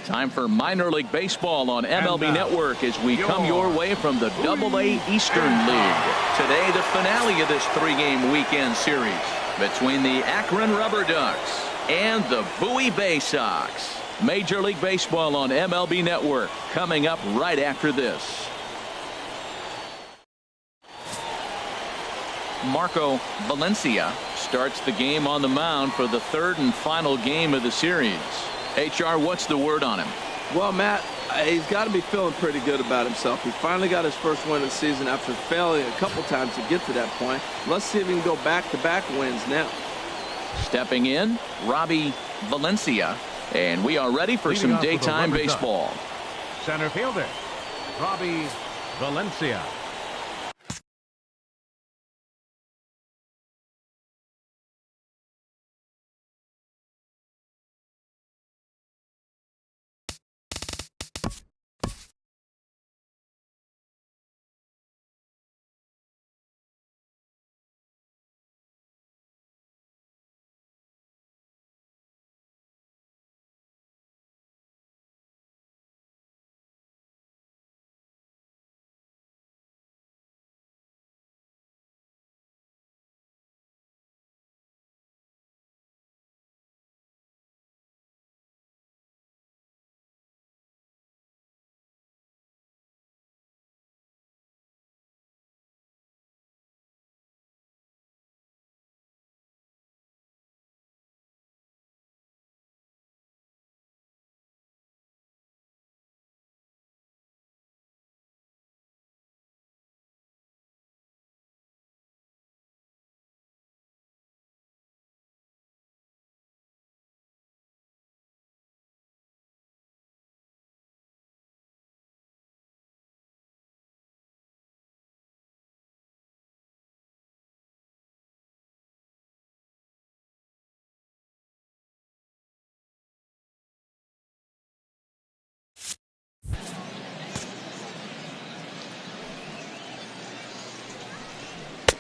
Time for minor league baseball on MLB Network as we come your way from the AA Eastern League. Today, the finale of this three-game weekend series between the Akron Rubberducks and the Bowie Baysox. Major League Baseball on MLB Network coming up right after this. Marco Valencia starts the game on the mound for the third and final game of the series. HR, what's the word on him? Well, Matt, he's got to be feeling pretty good about himself. He finally got his first win of the season after failing a couple times to get to that point. Let's see if he can go back-to-back wins now. Stepping in, Robbie Valencia, and we are ready for some daytime baseball. Center fielder, Robbie Valencia.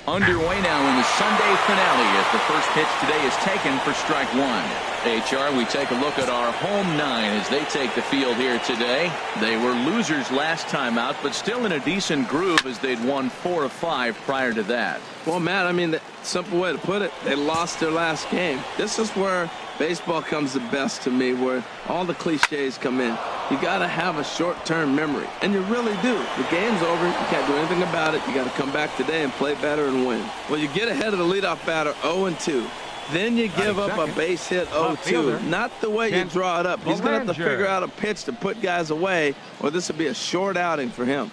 Underway now in the Sunday finale as the first pitch today is taken for strike one. HR, we take a look at our home nine as they take the field here today. They were losers last time out, but still in a decent groove as they'd won 4 of 5 prior to that. Well, Matt, I mean, the simple way to put it, they lost their last game. This is where baseball comes the best to me, where all the cliches come in. You got to have a short-term memory, and you really do. The game's over. You can't do anything about it. You got to come back today and play better and win. Well, you get ahead of the leadoff batter 0-2. Then you give up a base hit 0-2. Not the way you draw it up. He's going to have to figure out a pitch to put guys away, or this will be a short outing for him.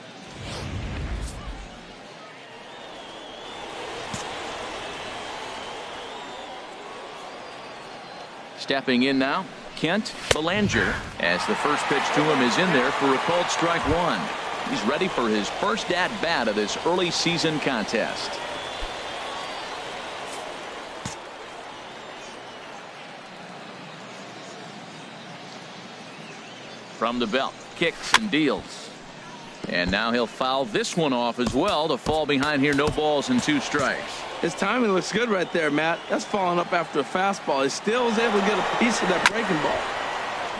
Stepping in now, Kent Belanger, as the first pitch to him is in there for a called strike one. He's ready for his first at-bat of this early season contest. From the belt, kicks and deals. And now he'll foul this one off as well to fall behind here. No balls and 2 strikes. His timing looks good right there, Matt. That's falling up after a fastball. He still is able to get a piece of that breaking ball.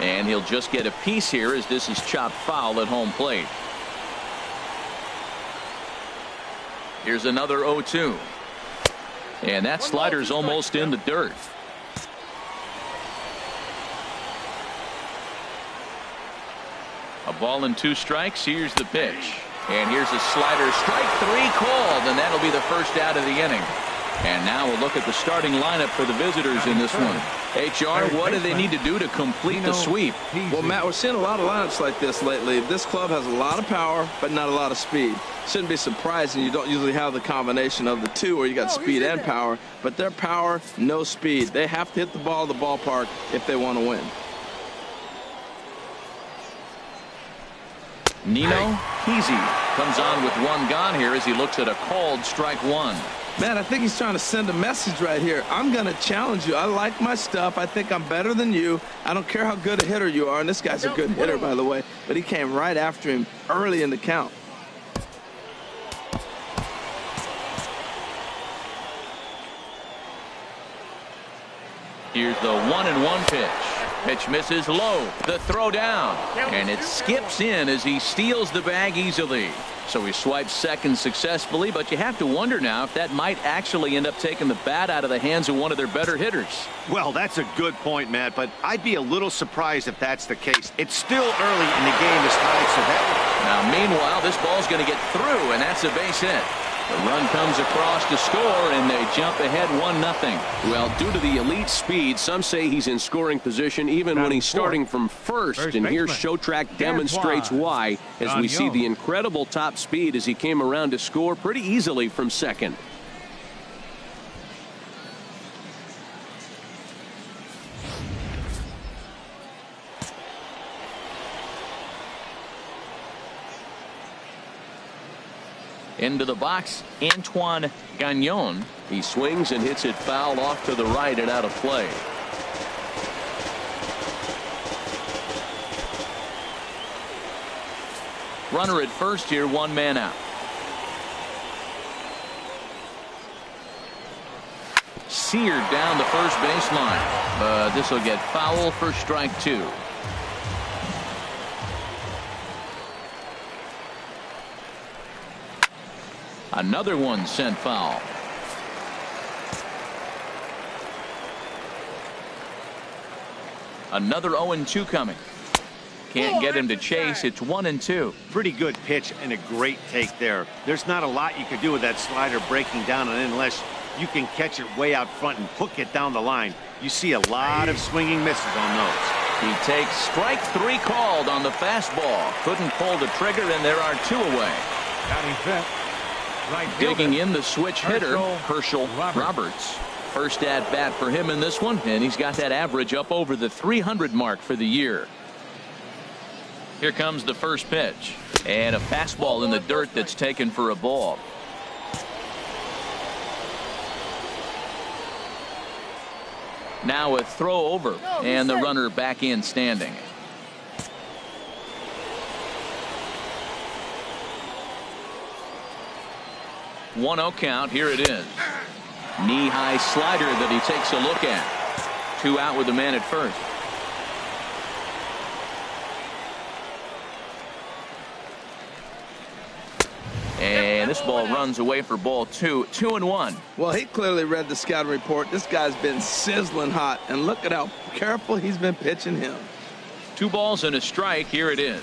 And he'll just get a piece here as this is chopped foul at home plate. Here's another 0-2. And that slider's almost in the dirt. A ball and 2 strikes. Here's the pitch. And here's a slider. Strike 3 called, and that'll be the first out of the inning. And now we'll look at the starting lineup for the visitors in this one. HR, what do they need to do to complete the sweep? Well, Matt, we're seeing a lot of lineups like this lately. This club has a lot of power, but not a lot of speed. Shouldn't be surprising. You don't usually have the combination of the two where you got speed and power, but their power, no speed. They have to hit the ball at the ballpark if they want to win. Nino Heasy comes on with 1 gone here as he looks at a called strike 1. Man, I think he's trying to send a message right here. I'm going to challenge you. I like my stuff. I think I'm better than you. I don't care how good a hitter you are. And this guy's a good hitter, by the way. But he came right after him early in the count. Here's the 1-1 pitch. Pitch misses low. The throw down. And it skips in as he steals the bag easily. So he swipes second successfully, but you have to wonder now if that might actually end up taking the bat out of the hands of one of their better hitters. Well, that's a good point, Matt, but I'd be a little surprised if that's the case. It's still early in the game as tied, so that... Now, meanwhile, this ball's going to get through, and that's a base hit. The run comes across to score, and they jump ahead 1-0. Well, due to the elite speed, some say he's in scoring position even when he's starting from first. And here Showtrack demonstrates why as we see the incredible top speed as he came around to score pretty easily from second. Into the box, Antoine Gagnon. He swings and hits it foul off to the right and out of play. Runner at first here, one man out. Seared down the first baseline, but this will get foul for strike two. Another one sent foul. Another 0-2 coming. Can't get him to chase. It's 1-2. Pretty good pitch and a great take there. There's not a lot you could do with that slider breaking down, and unless you can catch it way out front and hook it down the line, you see a lot of swinging misses on those. He takes strike three called on the fastball. Couldn't pull the trigger, and there are two away. Batting fifth. Right digging in the switch hitter, Herschel Roberts. First at bat for him in this one, and he's got that average up over the 300 mark for the year. Here comes the first pitch, and a fastball in the dirt that's taken for a ball. Now a throw over, and the runner back in standing. 1-0 count. Here it is. Knee-high slider that he takes a look at. Two out with the man at first. And this ball runs away for ball two. 2-1. Well, he clearly read the scouting report. This guy's been sizzling hot, and look at how careful he's been pitching him. 2 balls and a strike. Here it is.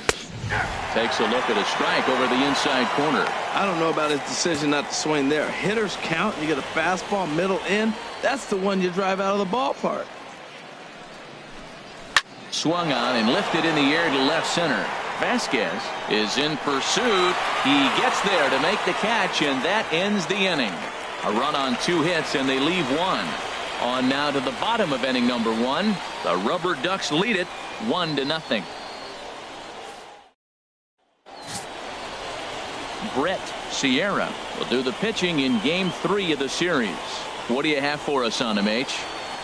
Takes a look at a strike over the inside corner. I don't know about his decision not to swing there. Hitters count. You get a fastball middle in. That's the one you drive out of the ballpark. Swung on and lifted in the air to left center. Vasquez is in pursuit. He gets there to make the catch, and that ends the inning. A run on 2 hits, and they leave 1. On now to the bottom of inning number 1. The Rubberducks lead it 1-0. Brett Sierra will do the pitching in game 3 of the series. What do you have for us on him, H?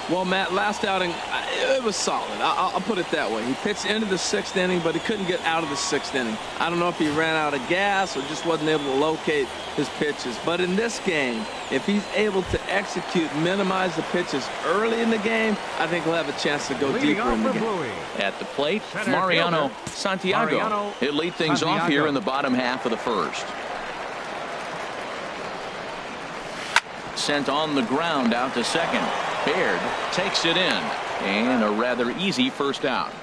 Well, Matt, last outing, it was solid. I'll put it that way. He pitched into the 6th inning, but he couldn't get out of the 6th inning. I don't know if he ran out of gas or just wasn't able to locate his pitches. But in this game, if he's able to execute, minimize the pitches early in the game, I think he'll have a chance to go deeper in the game. Bowie. At the plate, Center Mariano fielder, Santiago. Mariano He'll lead things off Santiago. here in the bottom half of the first. Sent on the ground out to second. Baird takes it in, and a rather easy first out.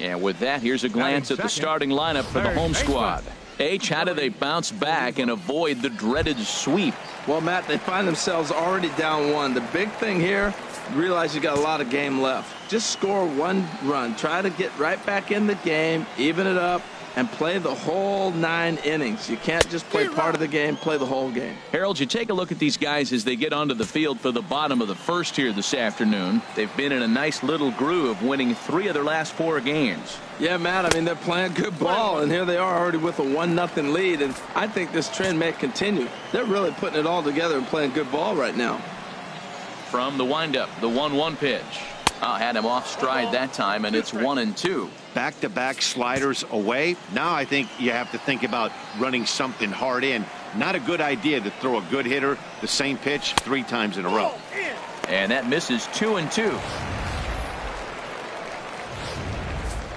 And with that, here's a glance at the starting lineup for the home squad. H, how do they bounce back and avoid the dreaded sweep? Well, Matt, they find themselves already down 1. The big thing here, realize you got a lot of game left. Just score 1 run. Try to get right back in the game, even it up, and play the whole 9 innings. You can't just play part of the game, play the whole game. Harold, you take a look at these guys as they get onto the field for the bottom of the first here this afternoon. They've been in a nice little groove, winning 3 of their last 4 games. Yeah, Matt, I mean, they're playing good ball, and here they are already with a 1-0 lead, and I think this trend may continue. They're really putting it all together and playing good ball right now. From the windup, the 1-1 pitch. Had him off stride that time, and it's 1-2. Back-to-back sliders away. Now I think you have to think about running something hard in. Not a good idea to throw a good hitter the same pitch 3 times in a row. And that misses 2-2.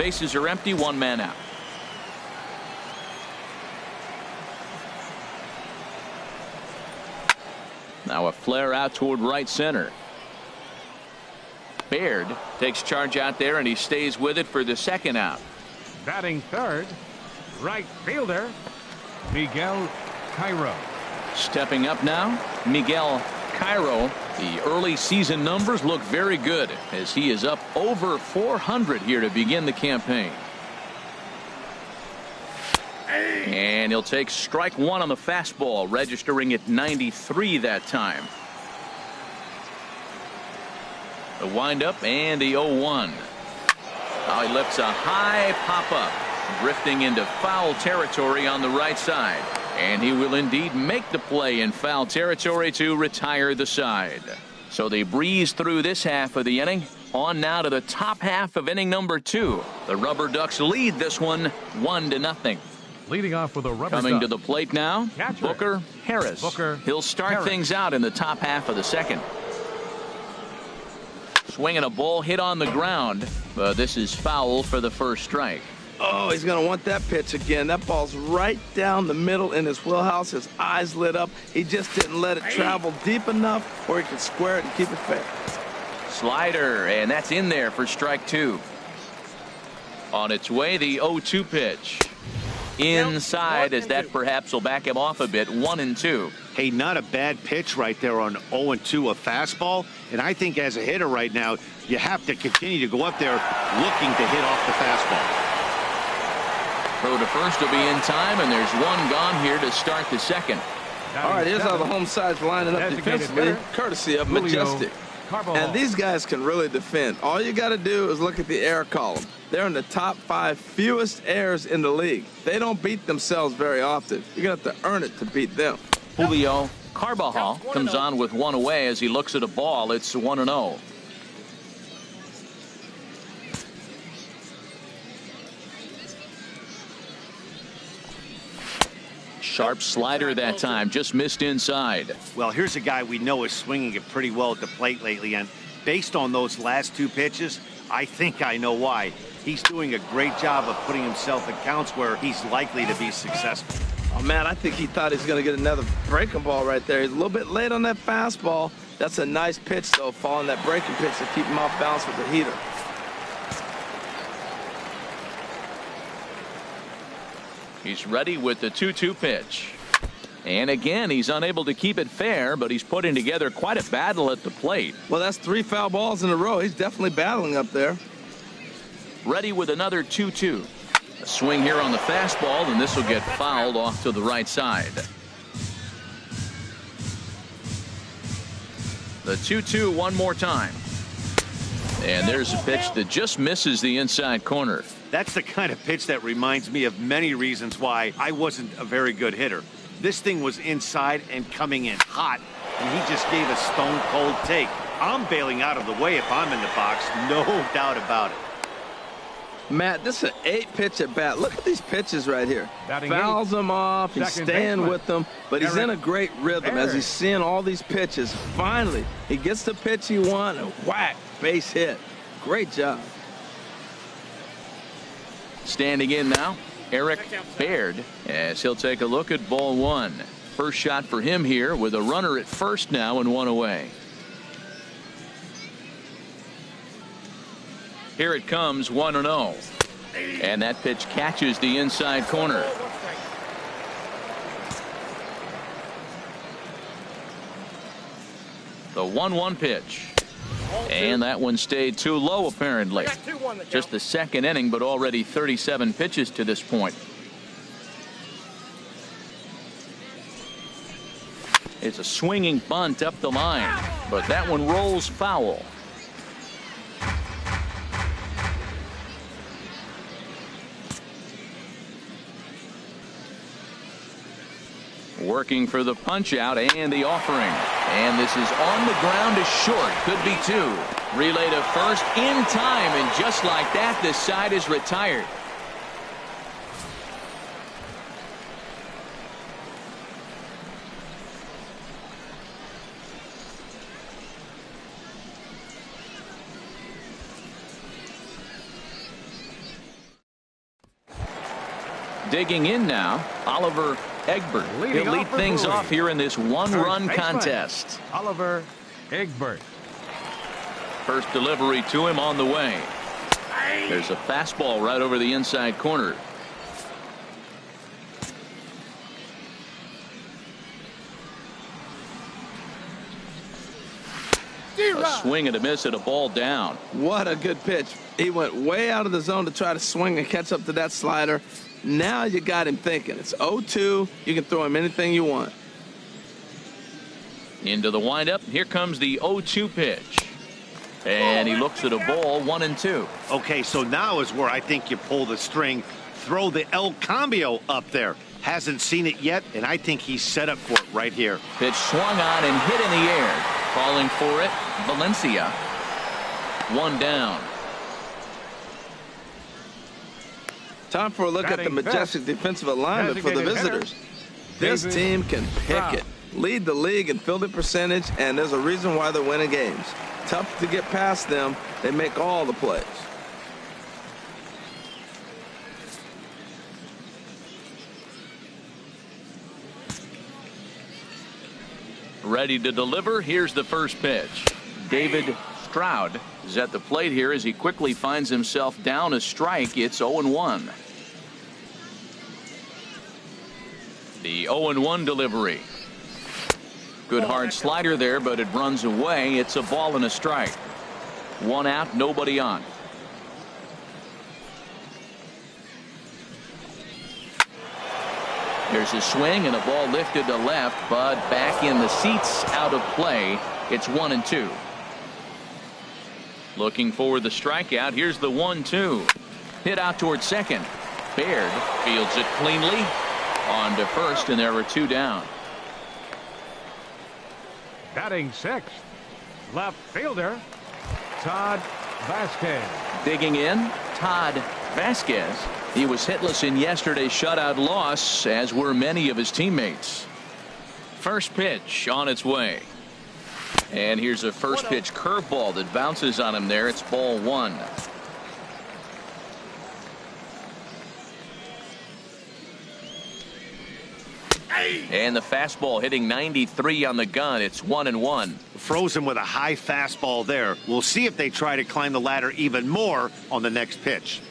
Bases are empty, one man out. Now a flare out toward right center. Baird takes charge out there, and he stays with it for the second out. Batting third, right fielder, Miguel Cairo. Stepping up now, Miguel Cairo. The early season numbers look very good as he is up over 400 here to begin the campaign. And he'll take strike one on the fastball, registering at 93 that time. The windup and the 0-1. Now he lifts a high pop-up, drifting into foul territory on the right side. And he will indeed make the play in foul territory to retire the side. So they breeze through this half of the inning. On now to the top half of inning number 2. The Rubberducks lead this one 1-0. Leading off with a Rubberducks. Coming to the plate now, Catcher. Booker Harris. He'll start Harris. things out in the top half of the second. Swinging a ball hit on the ground, but this is foul for the first strike. Oh, he's going to want that pitch again. That ball's right down the middle in his wheelhouse. His eyes lit up. He just didn't let it travel deep enough where he could square it and keep it fair. Slider, and that's in there for strike 2. On its way, the 0-2 pitch. Inside, as that perhaps will back him off a bit. 1-2. Hey, not a bad pitch right there on 0-2, a fastball. And I think as a hitter right now, you have to continue to go up there looking to hit off the fastball. Throw to first will be in time, and there's one gone here to start the second. All right, here's how the home side's lining up defensively, courtesy of Majestic. And these guys can really defend. All you got to do is look at the error column. They're in the top 5 fewest errors in the league. They don't beat themselves very often. You're going to have to earn it to beat them. Julio Carbajal comes on with one away as he looks at a ball. It's 1-0. Sharp slider that time, just missed inside. Well, here's a guy we know is swinging it pretty well at the plate lately, and based on those last 2 pitches, I think I know why. He's doing a great job of putting himself in counts where he's likely to be successful. Oh, man, I think he thought he was going to get another breaking ball right there. He's a little bit late on that fastball. That's a nice pitch, though, following that breaking pitch to keep him off balance with the heater. He's ready with the 2-2 pitch. And again, he's unable to keep it fair, but he's putting together quite a battle at the plate. Well, that's 3 foul balls in a row. He's definitely battling up there. Ready with another 2-2. A swing here on the fastball, and this will get fouled off to the right side. The 2-2 one more time. And there's a pitch that just misses the inside corner. That's the kind of pitch that reminds me of many reasons why I wasn't a very good hitter. This thing was inside and coming in hot, and he just gave a stone-cold take. I'm bailing out of the way if I'm in the box, no doubt about it. Matt, this is an 8-pitch at bat. Look at these pitches right here. Fouls them off. He's staying with them, but he's in a great rhythm as he's seeing all these pitches. Finally, he gets the pitch he wants, and whack, base hit. Great job. Standing in now, Eric Baird, as he'll take a look at ball 1. First shot for him here with a runner at first now and 1 away. Here it comes, 1-0. And that pitch catches the inside corner. The 1-1 pitch. And that one stayed too low, apparently. Just the second inning, but already 37 pitches to this point. It's a swinging bunt up the line, but that one rolls foul. Working for the punch out and the offering. And this is on the ground to short. Could be 2. Relay to first in time, and just like that, this side is retired. Digging in now, Oliver Egbert. He'll lead things off here in this one-run contest. Oliver Egbert. First delivery to him on the way. There's a fastball right over the inside corner. A swing and a miss at a ball down. What a good pitch. He went way out of the zone to try to swing and catch up to that slider. Now you got him thinking. It's 0-2. You can throw him anything you want. Into the windup. Here comes the 0-2 pitch. And he looks at a ball, 1-2. Okay, so now is where I think you pull the string. Throw the El Cambio up there. Hasn't seen it yet, and I think he's set up for it right here. Pitch swung on and hit in the air. Calling for it, Valencia. One down. Time for a look at the majestic defensive alignment for the visitors. This team can pick it, lead the league in fielding percentage, and there's a reason why they're winning games. Tough to get past them. They make all the plays. Ready to deliver. Here's the first pitch. David Stroud is at the plate here as he quickly finds himself down a strike. It's 0-1. The 0-1 delivery. Good hard slider there, but it runs away. It's a ball and a strike. One out, nobody on. There's a swing and a ball lifted to left, but back in the seats, out of play. It's 1-2. Looking for the strikeout. Here's the 1-2. Hit out towards second. Baird fields it cleanly. On to first, and there are two down. Batting sixth, left fielder, Todd Vasquez. Digging in, Todd Vasquez. He was hitless in yesterday's shutout loss, as were many of his teammates. First pitch on its way. And here's a first pitch curveball that bounces on him there. It's ball one. And the fastball hitting 93 on the gun. It's 1-1. Froze him with a high fastball there. We'll see if they try to climb the ladder even more on the next pitch.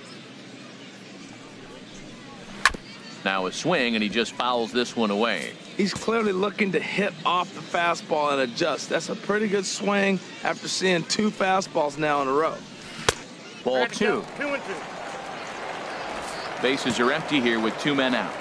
Now a swing, and he just fouls this one away. He's clearly looking to hit off the fastball and adjust. That's a pretty good swing after seeing two fastballs now in a row. Ball two. 2-2. Bases are empty here with two men out.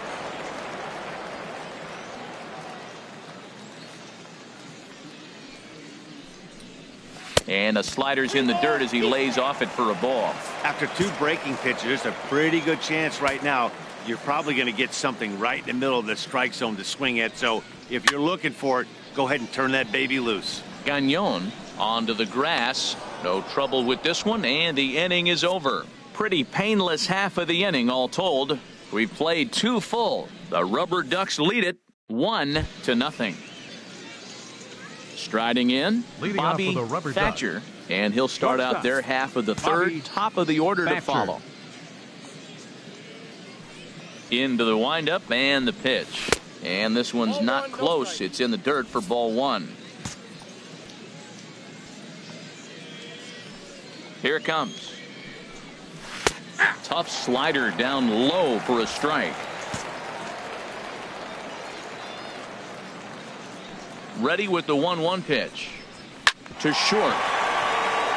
And a slider's in the dirt as he lays off it for a ball. After two breaking pitches, there's a pretty good chance right now you're probably going to get something right in the middle of the strike zone to swing at. So if you're looking for it, go ahead and turn that baby loose. Gagnon onto the grass. No trouble with this one, and the inning is over. Pretty painless half of the inning all told. We've played two full. The Rubberducks lead it 1-0. Striding in, Bobby Thatcher, and he'll start out their half of the third. Top of the order to follow. Into the windup and the pitch. And this one's not close. It's in the dirt for ball one. Here it comes. Tough slider down low for a strike. Ready with the 1-1 pitch. To short.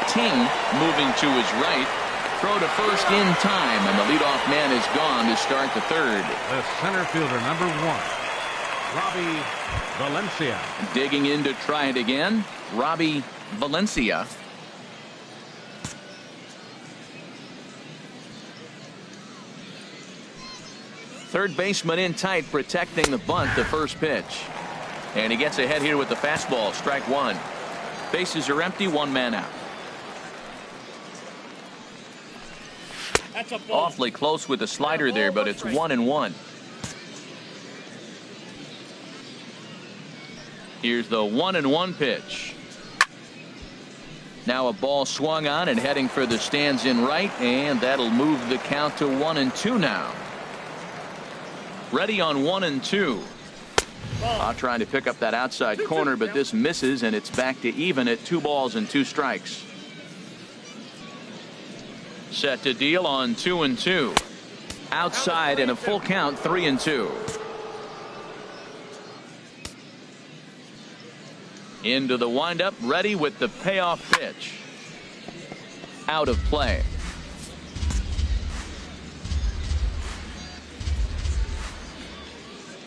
Ting moving to his right. Throw to first in time, and the leadoff man is gone to start the third. The center fielder, number one, Robbie Valencia. Digging in to try it again, Robbie Valencia. Third baseman in tight, protecting the bunt, the first pitch. And he gets ahead here with the fastball. Strike one. Bases are empty, one man out. Awfully close with the slider there, but it's 1-1. Here's the 1-1 pitch. Now a ball swung on and heading for the stands in right, and that'll move the count to 1-2 now. Ready on 1-2. Trying to pick up that outside corner, but this misses, and it's back to even at 2 balls and 2 strikes. Set to deal on 2-2. Outside and a full count, 3-2. Into the windup, ready with the payoff pitch. Out of play.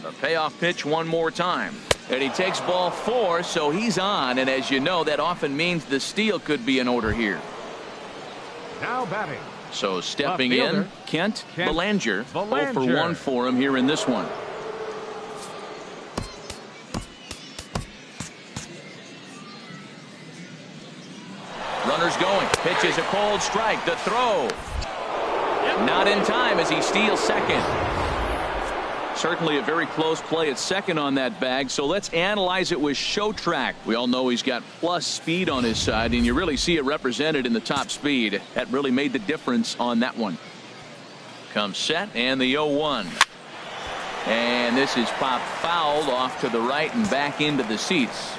The payoff pitch one more time. And he takes ball 4, so he's on. And as you know, that often means the steal could be in order here. Now batting. So stepping in, Kent Belanger. 0 for 1 for him here in this one. Runners going. Pitch is a cold strike. The throw. Not in time as he steals second. Certainly a very close play at second on that bag. So let's analyze it with show track. We all know he's got plus speed on his side, and you really see it represented in the top speed. That really made the difference on that one. Comes set and the 0-1. And this is popped foul off to the right and back into the seats.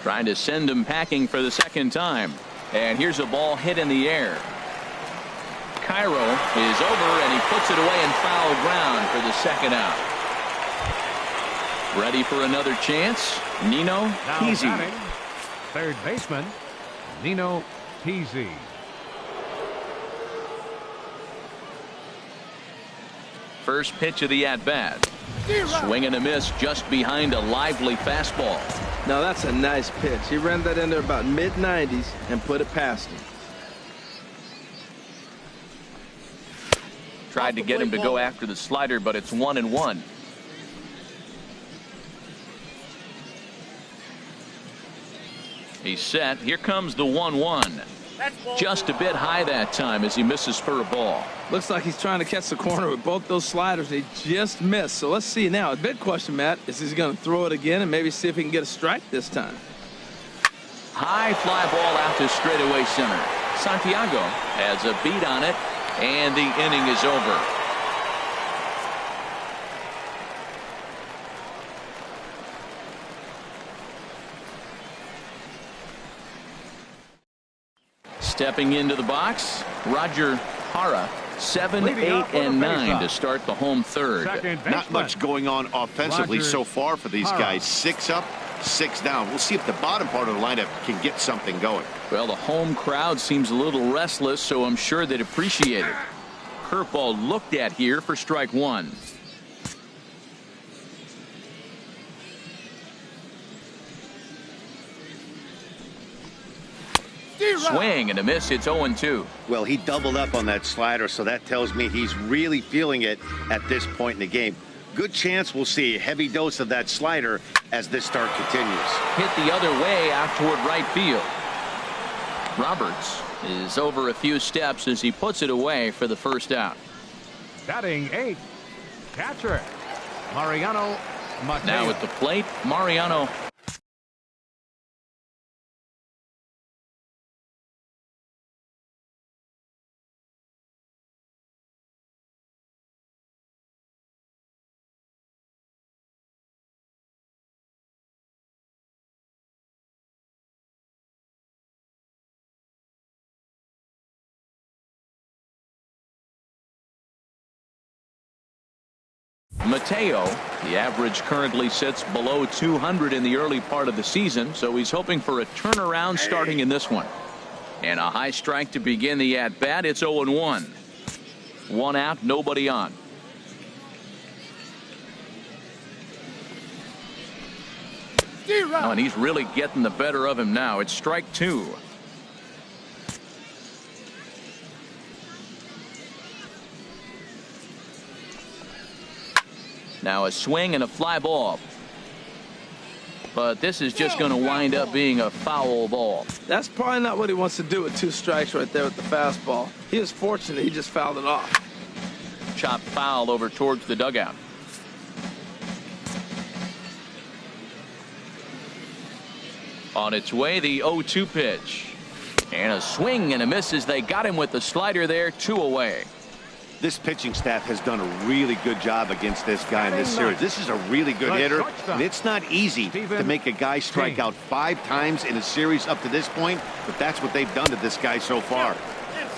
Trying to send him packing for the second time. And here's a ball hit in the air. Cairo is over, and he puts it away in foul ground for the second out. Ready for another chance. Nino Peasy. Third baseman Nino Peasy. First pitch of the at-bat. Swing and a miss just behind a lively fastball. Now that's a nice pitch. He ran that in there about mid-90s and put it past him. Tried to get him to go after the slider, but it's 1-1. He's set. Here comes the 1-1. Just a bit high that time as he misses for a ball. Looks like he's trying to catch the corner with both those sliders. He just missed. So let's see now. The big question, Matt, is he's going to throw it again and maybe see if he can get a strike this time. High fly ball out to straightaway center. Santiago has a beat on it, and the inning is over. Stepping into the box, Roger Hara, 7, 8, and 9 to start the home third. Not much going on offensively so far for these guys. 6 up, 6 down. We'll see if the bottom part of the lineup can get something going. Well, the home crowd seems a little restless, so I'm sure they'd appreciate it. Curveball looked at here for strike 1. Swing and a miss. It's 0-2. Well, he doubled up on that slider, so that tells me he's really feeling it at this point in the game. Good chance we'll see a heavy dose of that slider as this start continues. Hit the other way out toward right field. Roberts is over a few steps as he puts it away for the first out. Batting 8, catcher Mariano Mateo. Now at the plate, Mariano. Mateo, the average currently sits below 200 in the early part of the season, so he's hoping for a turnaround starting in this one. And a high strike to begin the at-bat. It's 0-1. 1 out, nobody on. Oh, and he's really getting the better of him now. It's strike 2. Now a swing and a fly ball. But this is just going to wind up being a foul ball. That's probably not what he wants to do with 2 strikes right there with the fastball. He was fortunate he just fouled it off. Chopped foul over towards the dugout. On its way, the 0-2 pitch. And a swing and a miss as they got him with the slider there, 2 away. This pitching staff has done a really good job against this guy in this series. This is a really good hitter, and it's not easy to make a guy strike out 5 times in a series up to this point, but that's what they've done to this guy so far.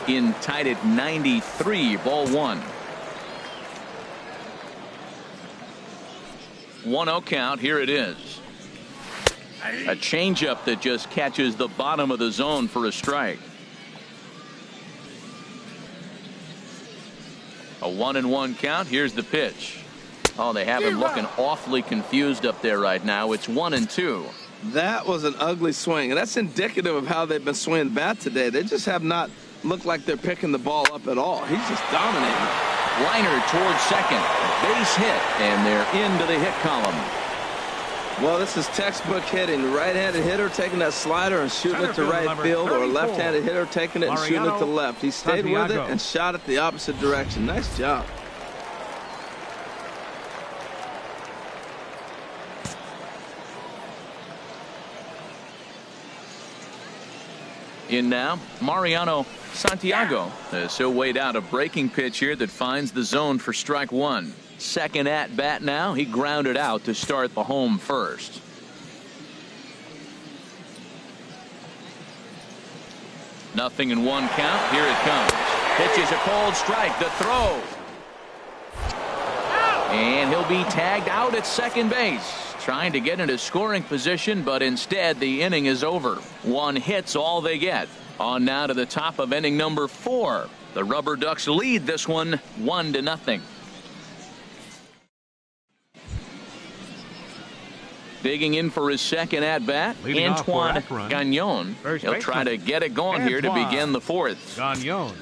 In tied at 93, ball 1. 1-0 count. Here it is. A changeup that just catches the bottom of the zone for a strike. A 1-1 count. Here's the pitch. Oh, they have him looking awfully confused up there right now. It's 1-2. That was an ugly swing, and that's indicative of how they've been swinging the bat today. They just have not looked like they're picking the ball up at all. He's just dominating. Liner towards second. Base hit, and they're into the hit column. Well, this is textbook hitting. Right-handed hitter taking that slider and shooting it to right field, or a left-handed hitter taking it and shooting it to left. He stayed with it and shot it the opposite direction. Nice job. In now, Mariano Santiago. So weighed out a breaking pitch here that finds the zone for strike 1. Second at bat now. He grounded out to start the home first. Nothing in 1 count. Here it comes. Pitches a cold strike. The throw. And he'll be tagged out at second base. Trying to get into scoring position, but instead the inning is over. 1 hit's all they get. On now to the top of inning number 4. The Rubberducks lead this one 1-0. Digging in for his second at bat, Antoine Gagnon. He'll try to get it going here to begin the 4th. Gagnon.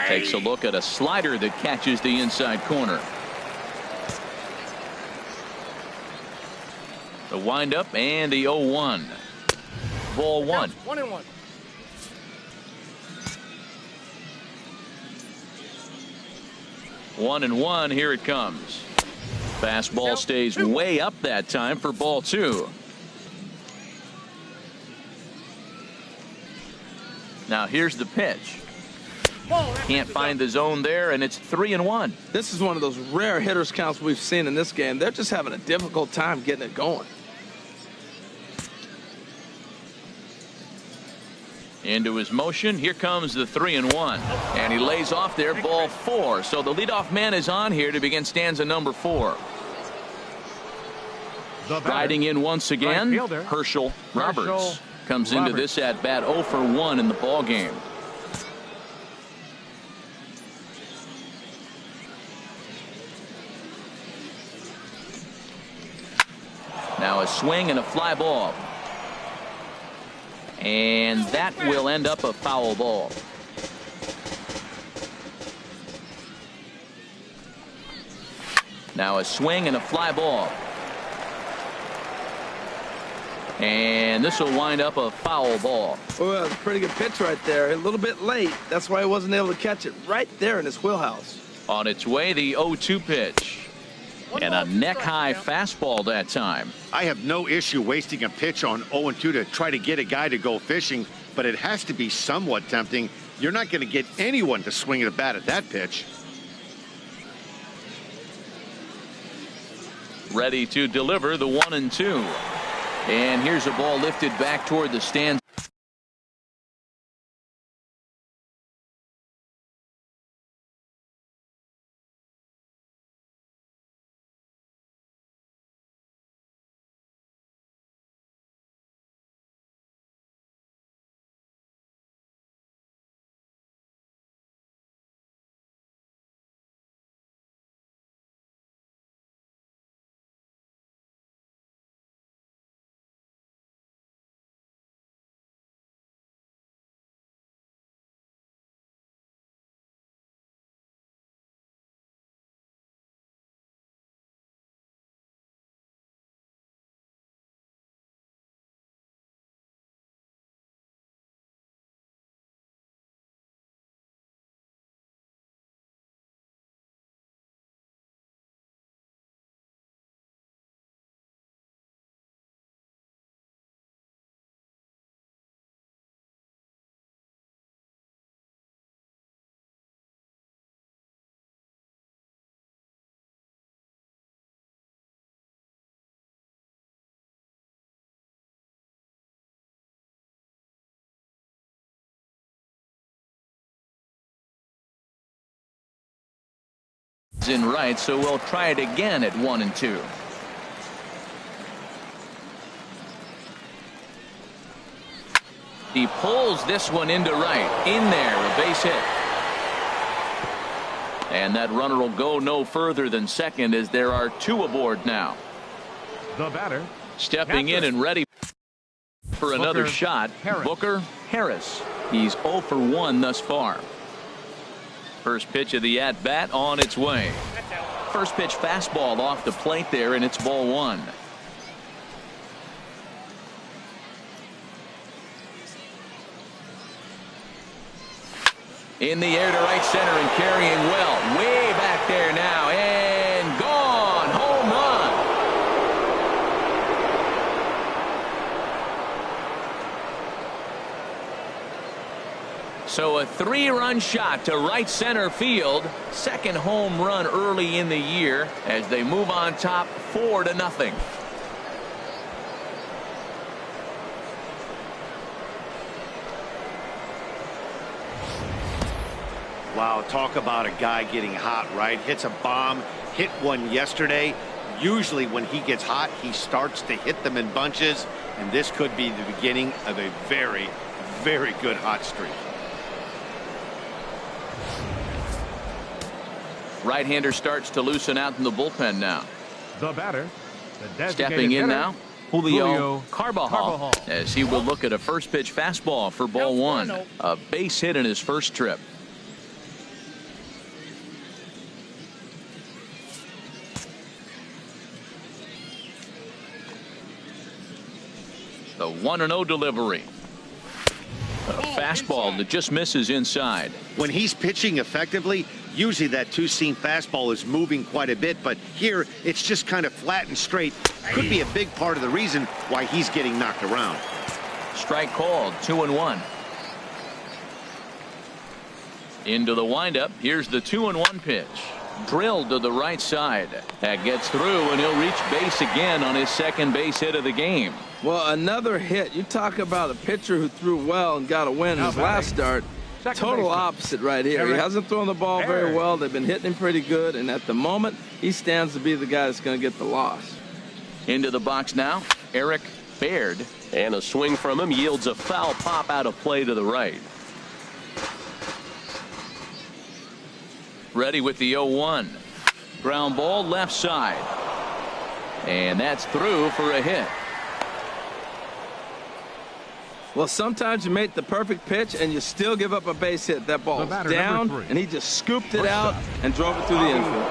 Takes a look at a slider that catches the inside corner. The windup and the 0-1. Ball 1. 1-1. One and one. Here it comes. Fastball stays way up that time for ball 2. Now here's the pitch. Can't find the zone there, and it's 3-1. This is one of those rare hitters counts we've seen in this game. They're just having a difficult time getting it going. Into his motion. Here comes the 3-1. And he lays off there, ball 4. So the leadoff man is on here to begin stanza number 4. Riding in once again, Herschel Roberts. Comes into this at bat 0 for 1 in the ball game. Now a swing and a fly ball. And that will end up a foul ball. Now a swing and a fly ball. And this will wind up a foul ball. Well, that's a pretty good pitch right there. A little bit late. That's why he wasn't able to catch it right there in his wheelhouse. On its way, the 0-2 pitch. And a neck-high fastball that time. I have no issue wasting a pitch on 0-2 to try to get a guy to go fishing, but it has to be somewhat tempting. You're not going to get anyone to swing a bat at that pitch. Ready to deliver the 1-2. And here's a ball lifted back toward the stands. in right, so we'll try it again at 1-2. He pulls this one into right. In there, a base hit. And that runner will go no further than second as there are 2 aboard now. The batter, stepping in and ready for another shot. Booker Harris. He's 0 for 1 thus far. First pitch of the at-bat on its way. First pitch fastball off the plate there, and it's ball 1. In the air to right center and carrying well. Way back there now and gone. Home run. So a 3-run shot to right center field. Second home run early in the year as they move on top 4-0. Wow, talk about a guy getting hot, right? Hits a bomb, hit one yesterday. Usually when he gets hot, he starts to hit them in bunches, and this could be the beginning of a very, very good hot streak. Right-hander starts to loosen out in the bullpen now. The batter, stepping in now, Julio Carbajal, as he will look at a first pitch fastball for ball 1. A base hit in his first trip. The 1-0 delivery. A fastball that just misses inside. When he's pitching effectively, usually that two-seam fastball is moving quite a bit, but here it's just kind of flat and straight. Could be a big part of the reason why he's getting knocked around. Strike called, 2-1. Into the windup. Here's the 2-1 pitch. Drilled to the right side. That gets through, and he'll reach base again on his second base hit of the game. Well, another hit. You talk about a pitcher who threw well and got a win in his last start. Total opposite right here. He hasn't thrown the ball very well. They've been hitting him pretty good, and at the moment, he stands to be the guy that's going to get the loss. Into the box now, Eric Baird. And a swing from him yields a foul pop out of play to the right. Ready with the 0-1. Ground ball left side. And that's through for a hit. Well, sometimes you make the perfect pitch and you still give up a base hit. That ball's down, and he just scooped it out and drove it through the infield.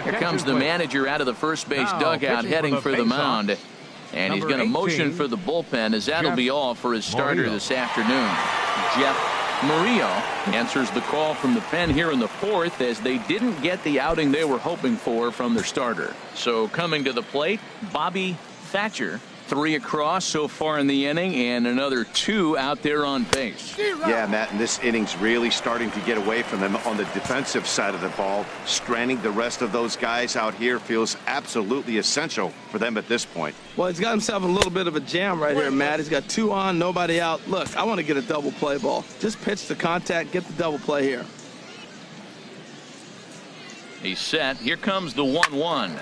Here comes the manager out of the first base dugout heading for the mound. And he's going to motion for the bullpen, as that'll be all for his starter this afternoon. Jeff Murillo answers the call from the pen here in the 4th, as they didn't get the outing they were hoping for from their starter. So coming to the plate, Bobby Thatcher. 3 across so far in the inning, and another 2 out there on base. Yeah, Matt, and this inning's really starting to get away from them on the defensive side of the ball. Stranding the rest of those guys out here feels absolutely essential for them at this point. Well, he's got himself a little bit of a jam right here, Matt. He's got 2 on, nobody out. Look, I want to get a double play ball. Just pitch the contact, get the double play here. He's set. Here comes the 1-1.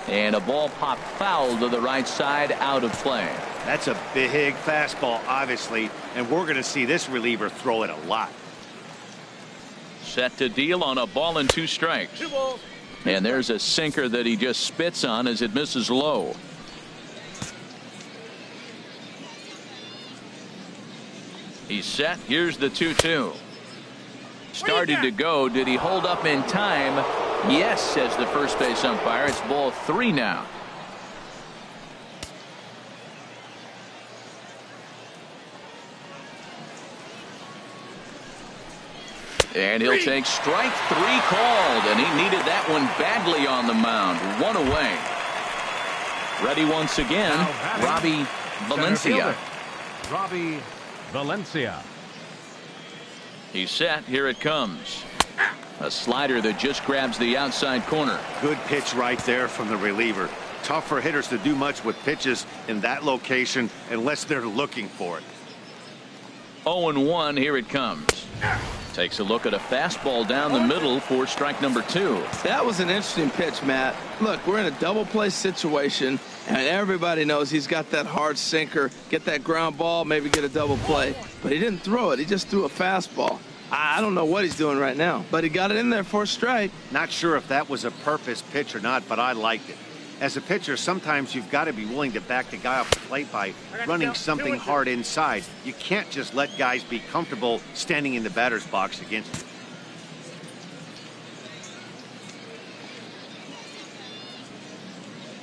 And a ball popped foul to the right side, out of play. That's a big fastball, obviously, and we're going to see this reliever throw it a lot. Set to deal on a ball and 2 strikes. And there's a sinker that he just spits on as it misses low. He's set. Here's the 2-2. Started to go. Did he hold up in time? Yes, says the first base umpire. It's ball 3 now. And he'll take strike 3 called, and he needed that one badly on the mound. 1 away. Ready once again, Robbie Valencia. Robbie Valencia. He's set. Here it comes. A slider that just grabs the outside corner. Good pitch right there from the reliever. Tough for hitters to do much with pitches in that location unless they're looking for it. 0-1. Here it comes. Takes a look at a fastball down the middle for strike number 2. That was an interesting pitch, Matt. Look, we're in a double play situation, and everybody knows he's got that hard sinker. Get that ground ball, maybe get a double play. But he didn't throw it. He just threw a fastball. I don't know what he's doing right now, but he got it in there for a strike. Not sure if that was a purpose pitch or not, but I liked it. As a pitcher, sometimes you've got to be willing to back the guy off the plate by running something hard inside. You can't just let guys be comfortable standing in the batter's box against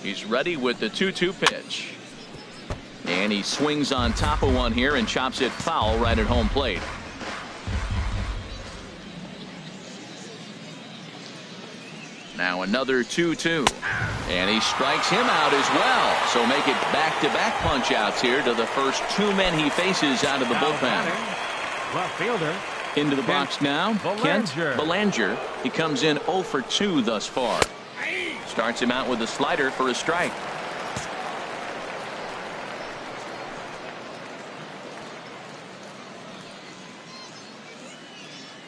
you. He's ready with the 2-2 pitch. And he swings on top of one here and chops it foul right at home plate. Now another 2-2. And he strikes him out as well. So make it back-to-back punch-outs here to the first 2 men he faces out of the bullpen. Left fielder. Into the box now, Kent Belanger. He comes in 0 for 2 thus far. Starts him out with a slider for a strike.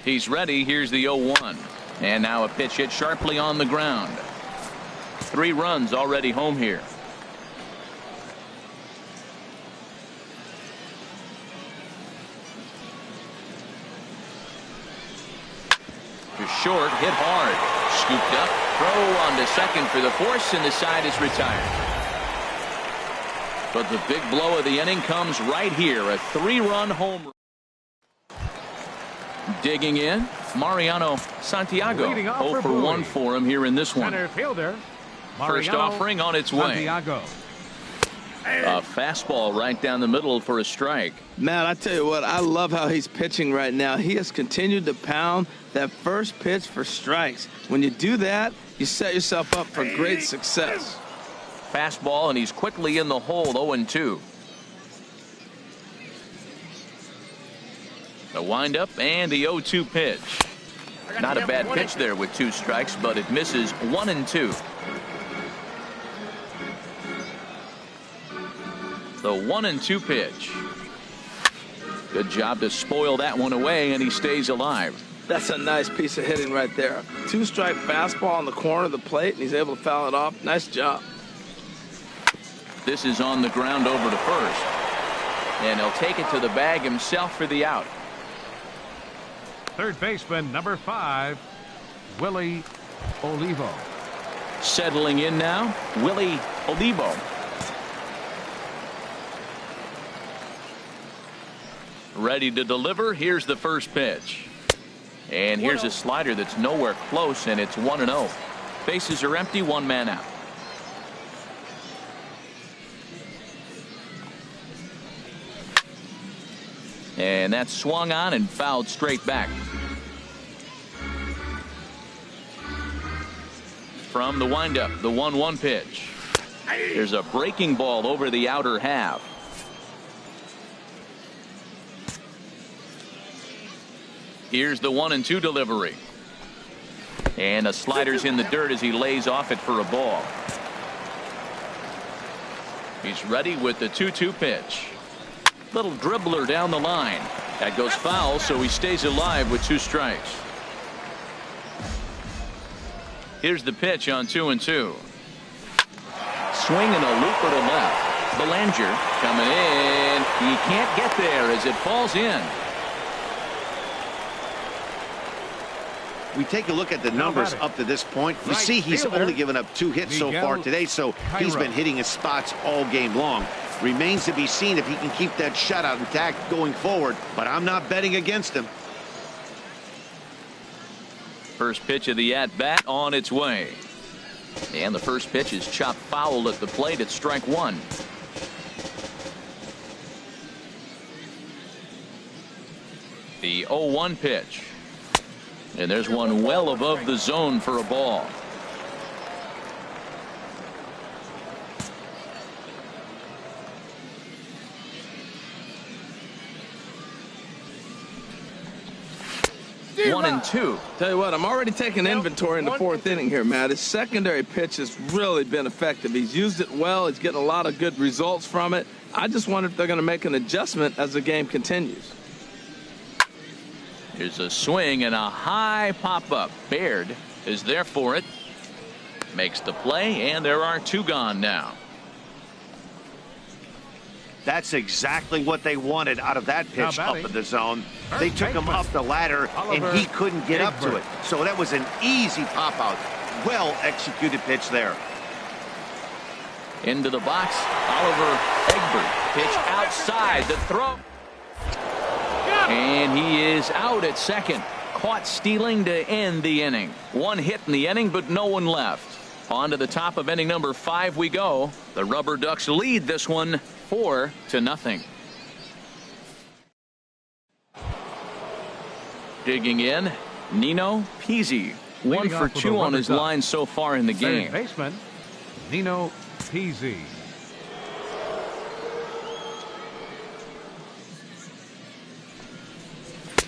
He's ready. Here's the 0-1. And now a pitch hit sharply on the ground. 3 runs already home here. To short, hit hard. Scooped up, throw on to second for the force, and the side is retired. But the big blow of the inning comes right here. A 3-run home run. Digging in, Mariano Santiago. 0 for 1 for him here in this one. Center fielder. First offering on its way. Santiago. A fastball right down the middle for a strike. Matt, I tell you what, I love how he's pitching right now. He has continued to pound that first pitch for strikes. When you do that, you set yourself up for great success. Fastball, and he's quickly in the hole. 0-2. The windup and the 0-2 pitch. Not a bad pitch there with 2 strikes, but it misses. 1-2. The 1-2 pitch. Good job to spoil that one away, and he stays alive. That's a nice piece of hitting right there. 2-strike fastball on the corner of the plate, and he's able to foul it off. Nice job. This is on the ground over to first. And he'll take it to the bag himself for the out. Third baseman, number 5, Willie Olivo. Settling in now, Willie Olivo. Ready to deliver. Here's the first pitch. And here's a slider that's nowhere close, and it's 1-0. Bases are empty, 1 man out. And that's swung on and fouled straight back. From the windup, the 1-1 pitch. There's a breaking ball over the outer half. Here's the 1-2 delivery. And a slider's in the dirt as he lays off it for a ball. He's ready with the 2-2 pitch. Little dribbler down the line. That goes foul, so he stays alive with 2 strikes. Here's the pitch on 2-2. Swinging a looper to left. Belanger coming in. He can't get there as it falls in. We take a look at the numbers up to this point. You see he's only given up 2 hits so far today, so he's been hitting his spots all game long. Remains to be seen if he can keep that shutout intact going forward, but I'm not betting against him. First pitch of the at-bat on its way. And the first pitch is chopped foul at the plate at strike 1. The 0-1 pitch. And there's one well above the zone for a ball. One and 2. Tell you what, I'm already taking inventory in the 4th inning here, Matt. His secondary pitch has really been effective. He's used it well. He's getting a lot of good results from it. I just wonder if they're going to make an adjustment as the game continues. Here's a swing and a high pop-up. Baird is there for it. Makes the play, and there are 2 gone now. That's exactly what they wanted out of that pitch up in the zone. They took him up the ladder, and he couldn't get up to it. So that was an easy pop-out. Well-executed pitch there. Into the box, Oliver Egbert. Pitch outside, the throw. And he is out at second. Caught stealing to end the inning. 1 hit in the inning, but no one left. On to the top of inning number 5 we go. The Rubberducks lead this one 4-0. Digging in, Nino Pizzi. 1 for 2 on his line so far in the game. Baseman, Nino Pizzi.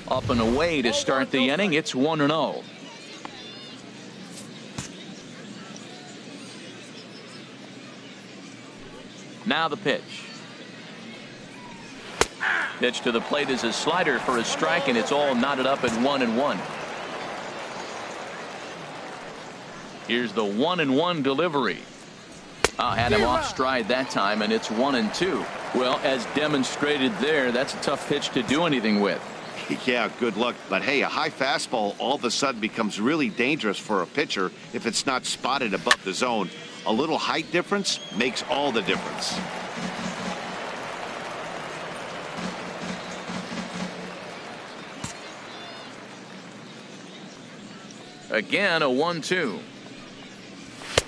Up and away to start the inning. It's 1-0. Now the pitch. Pitch to the plate is a slider for a strike, and it's all knotted up at 1-1. Here's the 1-1 delivery. Had him off stride that time, and it's 1-2. Well, as demonstrated there, that's a tough pitch to do anything with. Yeah, good luck. But hey, a high fastball all of a sudden becomes really dangerous for a pitcher if it's not spotted above the zone. A little height difference makes all the difference. Again, a 1-2.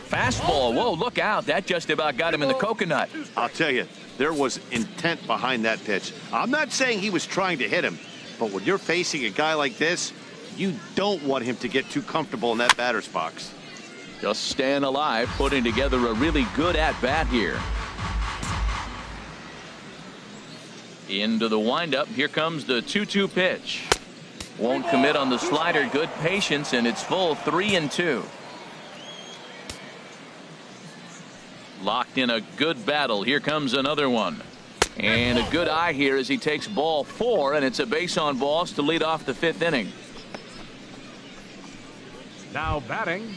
Fastball. Whoa, look out. That just about got him in the coconut. I'll tell you, there was intent behind that pitch. I'm not saying he was trying to hit him, but when you're facing a guy like this, you don't want him to get too comfortable in that batter's box. Just staying alive, putting together a really good at-bat here. Into the windup. Here comes the 2-2 pitch. Won't commit on the slider. Good patience, and it's full 3-2. Locked in a good battle. Here comes another one. And a good eye here as he takes ball 4, and it's a base on balls to lead off the 5th inning. Now batting.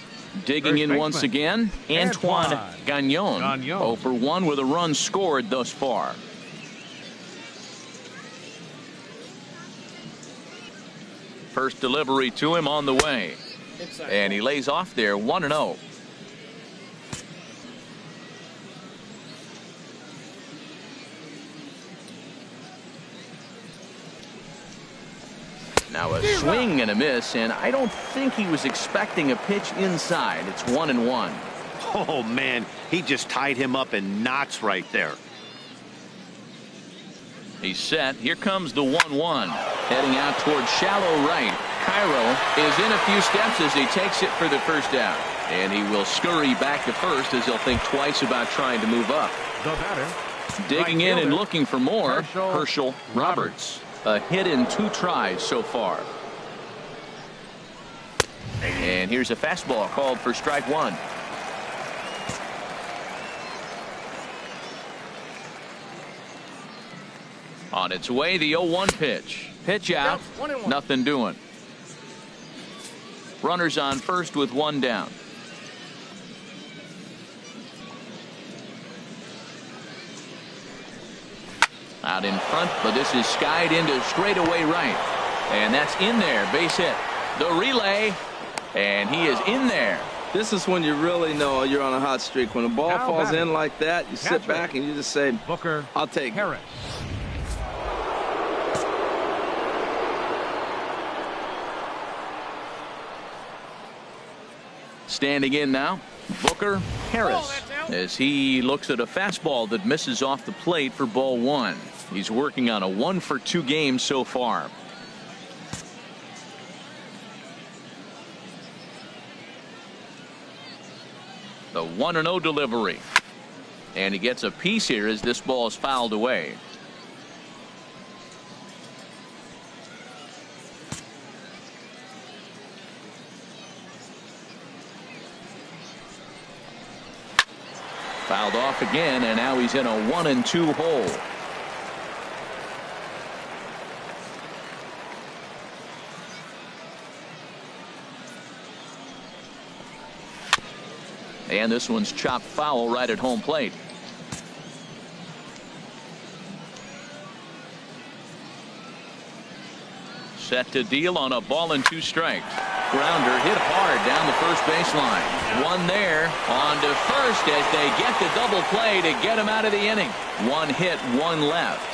Digging in once again, Antoine Gagnon. 0 for 1 with a run scored thus far. First delivery to him on the way. And he lays off there 1-0. Now a swing and a miss, and I don't think he was expecting a pitch inside. It's 1-1. Oh, man, he just tied him up in knots right there. He's set. Here comes the 1-1. Heading out towards shallow right. Cairo is in a few steps as he takes it for the first out. And he will scurry back to first as he'll think twice about trying to move up. The batter. Digging in and looking for more, Herschel Roberts. A hit in 2 tries so far. And here's a fastball called for strike 1. On its way, the 0-1 pitch. Pitch out. Nothing doing. Runners on first with 1 down. Out in front, but this is skied into straightaway right. And that's in there. Base hit. The relay. And he is in there. This is when you really know you're on a hot streak. When the ball falls in like that, you sit back and you just say, Booker, I'll take it. Standing in now, Booker Harris, as he looks at a fastball that misses off the plate for ball 1. He's working on a 1 for 2 game so far. The 1-0 delivery. And he gets a piece here as this ball is fouled away. Fouled off again, and now he's in a 1-2 hole. And this one's chopped foul right at home plate. Set to deal on a ball and 2 strikes. Grounder hit hard down the first baseline. One there on to first as they get the double play to get him out of the inning. 1 hit, 1 left.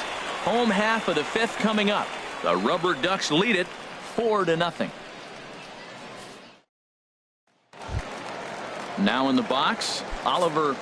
Home half of the 5th coming up. The Rubberducks lead it 4-0. Now in the box, Oliver.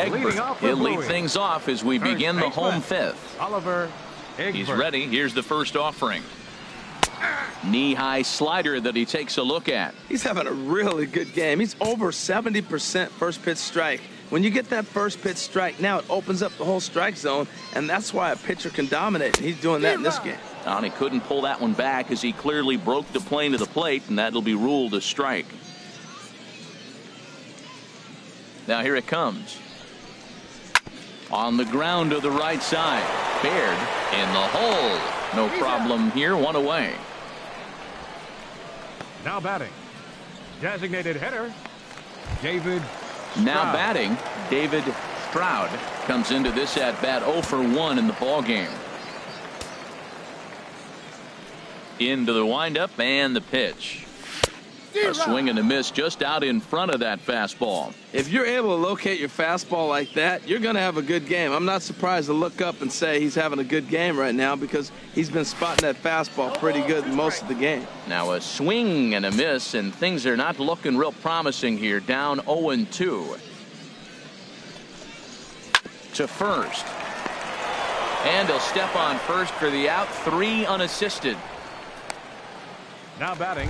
Egbert. He'll lead things off as we begin the home fifth. Oliver Egbert. He's ready. Here's the first offering. Knee-high slider that he takes a look at. He's having a really good game. He's over 70% first pitch strike. When you get that first pitch strike, now it opens up the whole strike zone, and that's why a pitcher can dominate. And he's doing that in this game. And he couldn't pull that one back as he clearly broke the plane to the plate, and that'll be ruled a strike. Now here it comes. On the ground to the right side. Baird in the hole. No problem here. One away. Now batting, designated hitter, David Stroud. Now batting, David Stroud comes into this at bat 0 for 1 in the ball game. Into the windup and the pitch. A swing and a miss just out in front of that fastball. If you're able to locate your fastball like that, you're going to have a good game. I'm not surprised to look up and say he's having a good game right now because he's been spotting that fastball pretty good most of the game. Now a swing and a miss, and things are not looking real promising here. Down 0-2. To first. And he'll step on first for the out. 3 unassisted. Now batting,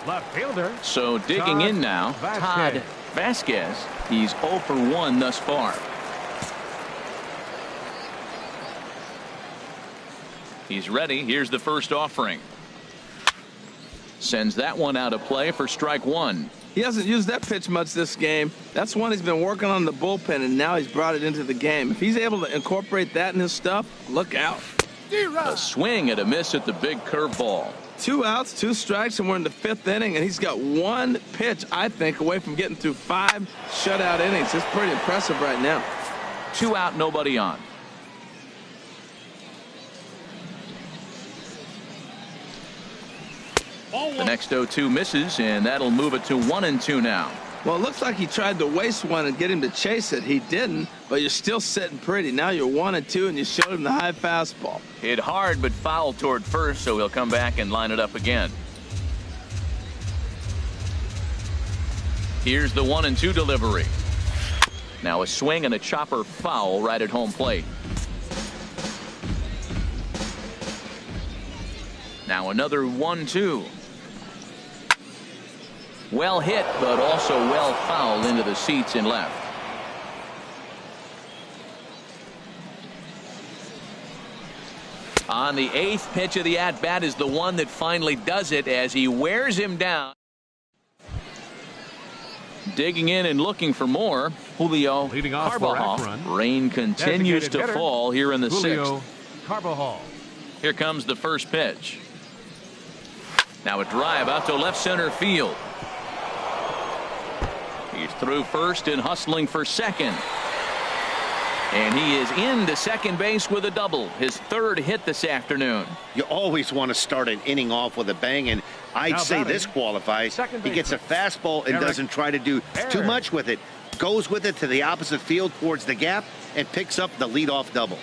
left fielder. So digging in now, Todd Vasquez. He's 0 for 1 thus far. He's ready. Here's the first offering. Sends that one out of play for strike 1. He hasn't used that pitch much this game. That's one he's been working on in the bullpen, and now he's brought it into the game. If he's able to incorporate that in his stuff, look out. A swing and a miss at the big curveball. 2 outs, 2 strikes, and we're in the 5th inning, and he's got 1 pitch, I think, away from getting through 5 shutout innings. It's pretty impressive right now. 2 out, nobody on. The next 0-2 misses, and that'll move it to 1-2 now. Well, it looks like he tried to waste one and get him to chase it. He didn't, but you're still sitting pretty. Now you're 1-2, and you showed him the high fastball. Hit hard, but foul toward first, so he'll come back and line it up again. Here's the 1-2 delivery. Now a swing and a chopper foul right at home plate. Now another 1-2. Well hit, but also well fouled into the seats in left. On the 8th pitch of the at-bat is the one that finally does it as he wears him down. Digging in and looking for more. Julio leading off Carbajal. Rain continues to fall here in the 6th. Carbajal. Here comes the first pitch. Now a drive out to left center field. He's through first and hustling for second. And he is into second base with a double. His 3rd hit this afternoon. You always want to start an inning off with a bang, and I'd say this qualifies. He gets a fastball and doesn't try to do too much with it. Goes with it to the opposite field towards the gap and picks up the leadoff double.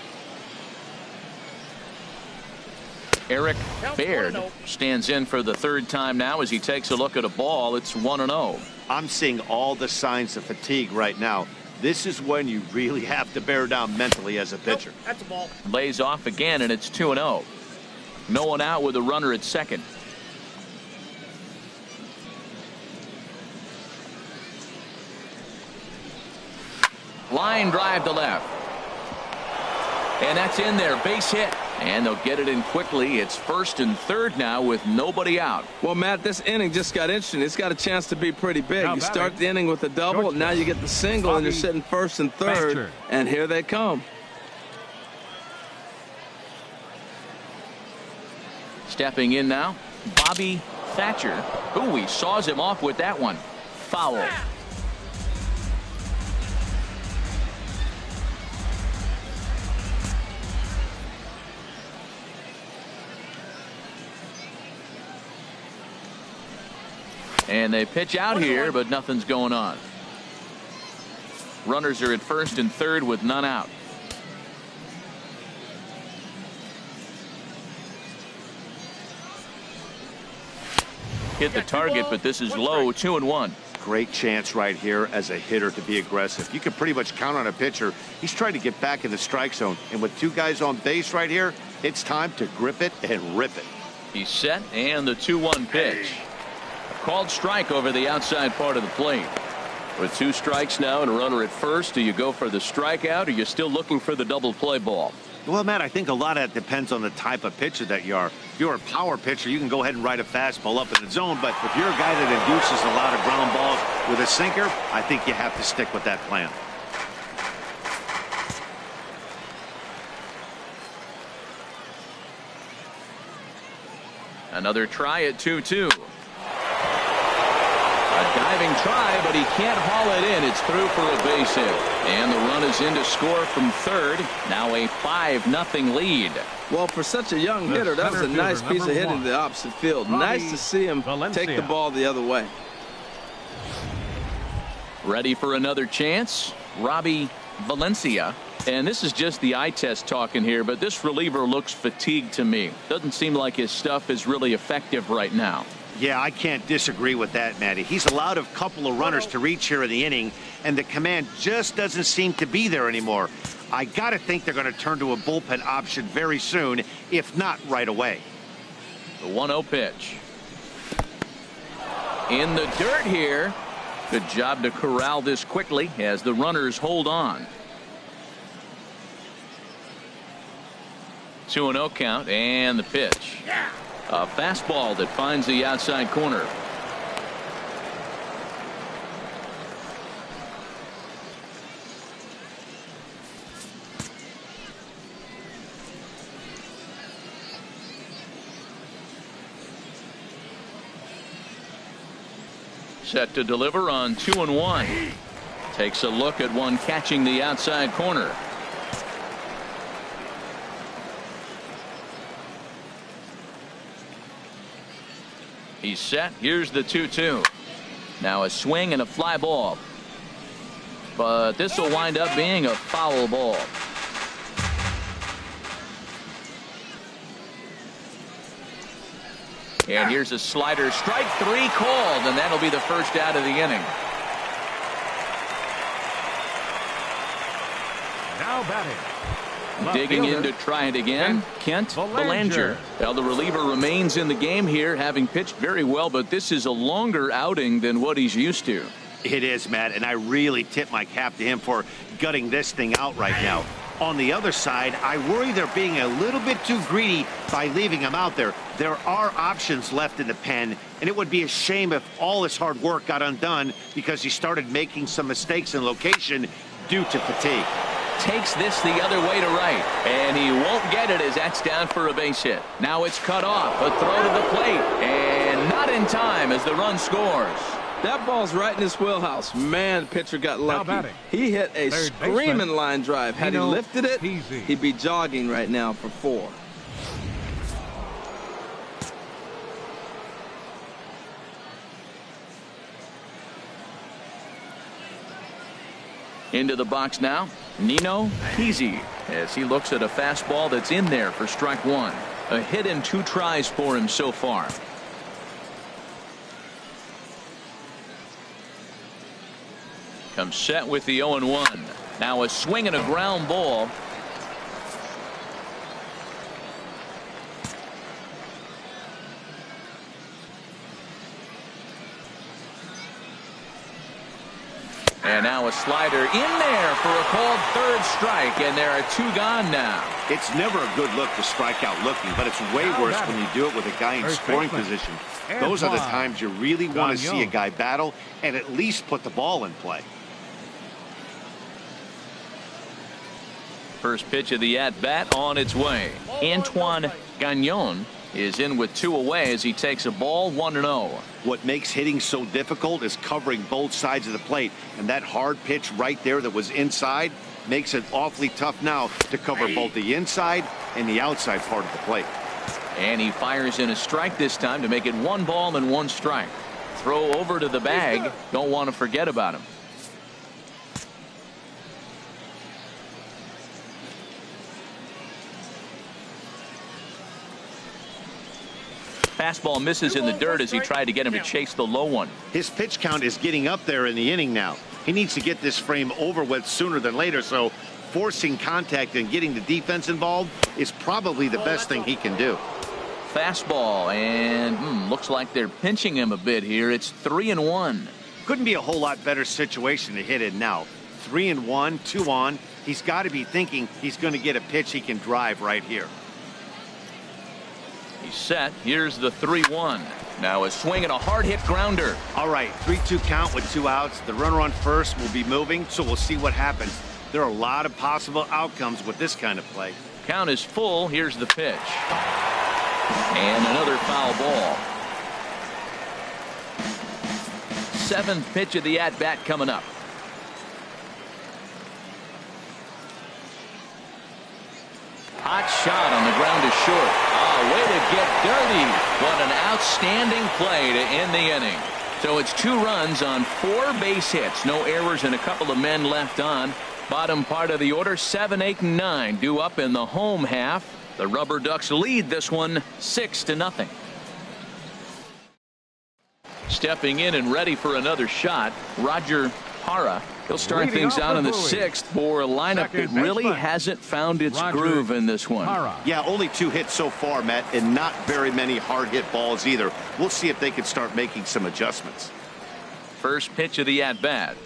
Eric Baird stands in for the 3rd time now as he takes a look at a ball. It's 1-0. I'm seeing all the signs of fatigue right now. This is when you really have to bear down mentally as a pitcher. That's a ball. Lays off again, and it's 2-0. No one out with a runner at second. Line drive to left. And that's in there. Base hit. And they'll get it in quickly. It's 1st and 3rd now with nobody out. Well, Matt, this inning just got interesting. It's got a chance to be pretty big. You start the inning with a double, and now you get the single, and you're sitting 1st and 3rd, and here they come. Stepping in now, Bobby Thatcher. Bowie saws him off with that one. Foul. And they pitch out here, but nothing's going on. Runners are at 1st and 3rd with none out. Hit the target, but this is low. 2-1. great chance right here as a hitter to be aggressive. You can pretty much count on a pitcher. He's trying to get back in the strike zone. And with 2 guys on base right here, it's time to grip it and rip it. He's set, and the 2-1 pitch. A called strike over the outside part of the plate. With 2 strikes now and a runner at first, do you go for the strikeout, or are you still looking for the double play ball? Well, Matt, I think a lot of that depends on the type of pitcher that you are. If you're a power pitcher, you can go ahead and ride a fastball up in the zone. But if you're a guy that induces a lot of ground balls with a sinker, I think you have to stick with that plan. Another try at 2-2. A diving try, but he can't haul it in. It's through for a base hit. And the run is in to score from third. Now a 5-0 lead. Well, for such a young hitter, that was a nice piece of hitting to the opposite field. Nice to see him take the ball the other way. Ready for another chance? Robbie Valencia. And this is just the eye test talking here, but this reliever looks fatigued to me. Doesn't seem like his stuff is really effective right now. Yeah, I can't disagree with that, Matty. He's allowed a couple of runners to reach here in the inning, and the command just doesn't seem to be there anymore. I got to think they're going to turn to a bullpen option very soon, if not right away. The 1-0 pitch. In the dirt here. Good job to corral this quickly as the runners hold on. 2-0 count, and the pitch. A fastball that finds the outside corner. Set to deliver on 2-1. Takes a look at one catching the outside corner. He's set. Here's the 2-2. Now a swing and a fly ball. But this will wind up being a foul ball. And here's a slider. Strike 3 called, and that'll be the first out of the inning. Now batting. Digging in to try it again, Kent Belanger. Well, the reliever remains in the game here, having pitched very well, but this is a longer outing than what he's used to. It is, Matt, and I really tip my cap to him for gutting this thing out right now. On the other side, I worry they're being a little bit too greedy by leaving him out there. There are options left in the pen, and it would be a shame if all his hard work got undone because he started making some mistakes in location due to fatigue. Takes this the other way to right, and he won't get it as that's down for a base hit. Now it's cut off, a throw to the plate, and not in time as the run scores. That ball's right in his wheelhouse. Man, pitcher got lucky. He hit a screaming line drive. Had he lifted it, he'd be jogging right now for 4. Into the box now, Nino Peasy, as he looks at a fastball that's in there for strike 1. A hit in 2 tries for him so far. Comes set with the 0-1. Now a swing and a ground ball. And now a slider in there for a called 3rd strike, and there are 2 gone now. It's never a good look to strike out looking, but it's way worse when you do it with a guy in scoring position. Those are the times you really want to see a guy battle and at least put the ball in play. First pitch of the at-bat on its way. Antoine Gagnon is in with 2 away as he takes a ball 1-0. What makes hitting so difficult is covering both sides of the plate, and that hard pitch right there that was inside makes it awfully tough now to cover both the inside and the outside part of the plate. And he fires in a strike this time to make it 1 ball and 1 strike. Throw over to the bag. Don't want to forget about him. Fastball misses in the dirt as he tried to get him to chase the low one. His pitch count is getting up there in the inning now. He needs to get this frame over with sooner than later, so forcing contact and getting the defense involved is probably the best thing he can do. Fastball, and looks like they're pinching him a bit here. It's 3-1. Couldn't be a whole lot better situation to hit in now. 3-1, 2 on. He's got to be thinking he's going to get a pitch he can drive right here. He's set. Here's the 3-1. Now a swing and a hard hit grounder. All right, 3-2 count with 2 outs. The runner on first will be moving, so we'll see what happens. There are a lot of possible outcomes with this kind of play. Count is full. Here's the pitch. And another foul ball. 7th pitch of the at-bat coming up. Hot shot on the ground is short. Oh, way to get dirty. What an outstanding play to end the inning. So it's 2 runs on 4 base hits. No errors and a couple of men left on. Bottom part of the order, 7, 8, and 9 due up in the home half. The Rubberducks lead this one 6-0. Stepping in and ready for another shot, Roger Parra. He'll start things out in the 6th for a lineup that really hasn't found its groove in this one. Yeah, only 2 hits so far, Matt, and not very many hard hit balls either. We'll see if they can start making some adjustments. First pitch of the at-bat.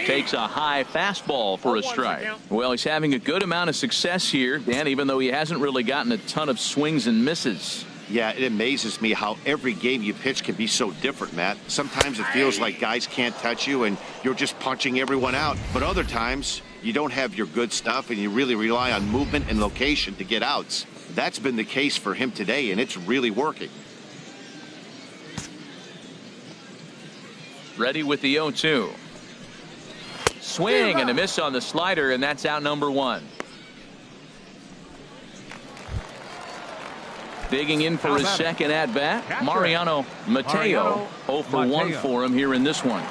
Takes a high fastball for a strike. Well, he's having a good amount of success here, Dan, even though he hasn't really gotten a ton of swings and misses. Yeah, it amazes me how every game you pitch can be so different, Matt. Sometimes it feels like guys can't touch you and you're just punching everyone out. But other times you don't have your good stuff and you really rely on movement and location to get outs. That's been the case for him today, and it's really working. Ready with the 0-2. Swing and a miss on the slider, and that's out number 1. Digging in for his second at-bat, Mariano Mateo. 0 for 1 for him here in this one.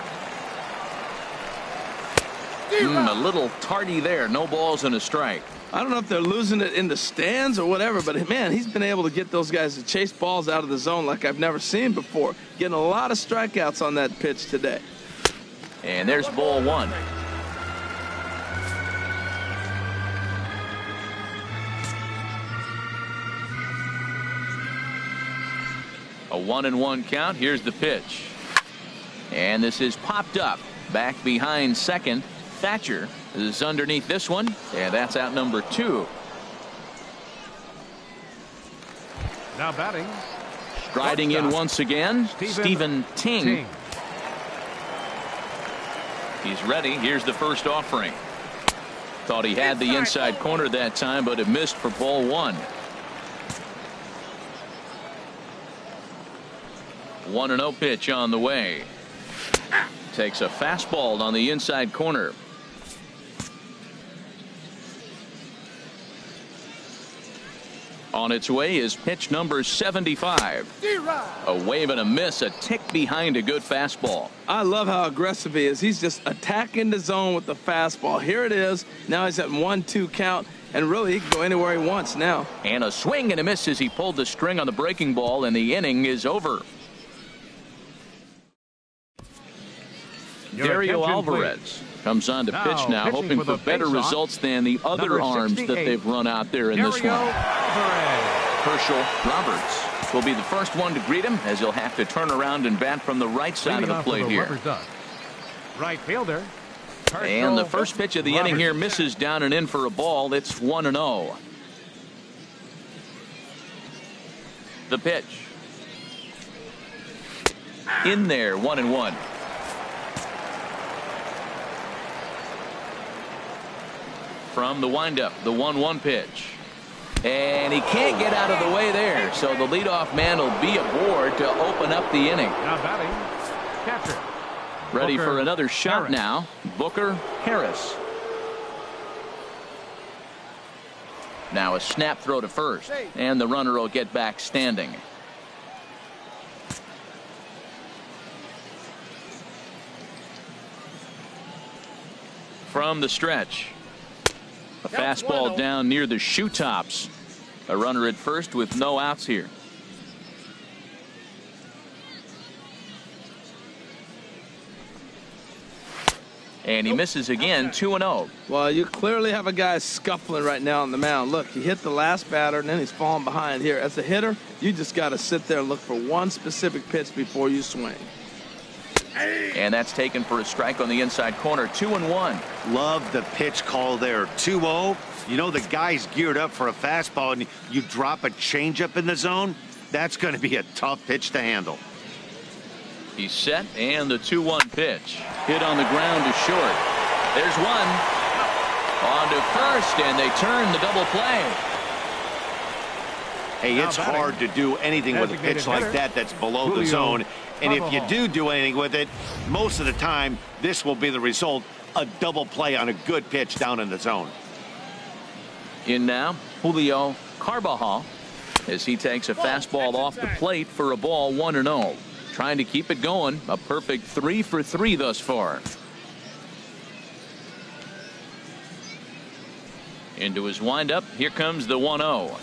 A little tardy there. No balls and a strike. I don't know if they're losing it in the stands or whatever, but, man, he's been able to get those guys to chase balls out of the zone like I've never seen before. Getting a lot of strikeouts on that pitch today. And there's ball 1. A 1-1 count. Here's the pitch. And this is popped up. Back behind second. Thatcher is underneath this one. And that's out number 2. Now batting. Striding in once again, Stephen Ting. He's ready. Here's the first offering. Thought he had the inside corner that time, but it missed for ball 1. 1-0 pitch on the way. Takes a fastball on the inside corner. On its way is pitch number 75. A wave and a miss, a tick behind a good fastball. I love how aggressive he is. He's just attacking the zone with the fastball. Here it is. Now he's at 1-2 count, and really he can go anywhere he wants now. And a swing and a miss as he pulled the string on the breaking ball, and the inning is over. Dario Alvarez comes on to pitch now, hoping for better results than the other arms that they've run out there in this one. Herschel Roberts will be the first one to greet him, as he'll have to turn around and bat from the right side of the plate here. Right fielder. And the first pitch of the inning here misses down and in for a ball. It's 1-0. The pitch. In there, 1-1. From the windup, the 1-1 pitch. And he can't get out of the way there, so the leadoff man will be aboard to open up the inning. Now batting, catcher. Ready Booker for another shot Harris. now. Booker Harris. Now a snap throw to first, and the runner will get back standing. From the stretch. A fastball down near the shoe tops. A runner at first with no outs here. And he misses again, 2-0. Well, you clearly have a guy scuffling right now on the mound. Look, he hit the last batter, and then he's falling behind here. As a hitter, you just got to sit there and look for one specific pitch before you swing. And that's taken for a strike on the inside corner, 2-1. Love the pitch call there, 2-0. You know the guy's geared up for a fastball, and you drop a changeup in the zone. That's going to be a tough pitch to handle. He's set, and the 2-1 pitch. Hit on the ground to short. There's one. On to first, and they turn the double play. Hey, it's hard to do anything with a pitch like that that's below the zone. And if you do anything with it, most of the time, this will be the result, a double play on a good pitch down in the zone. In now, Julio Carbajal, as he takes a fastball off the plate for a ball, 1-0. Trying to keep it going. A perfect 3 for 3 thus far. Into his windup. Here comes the 1-0.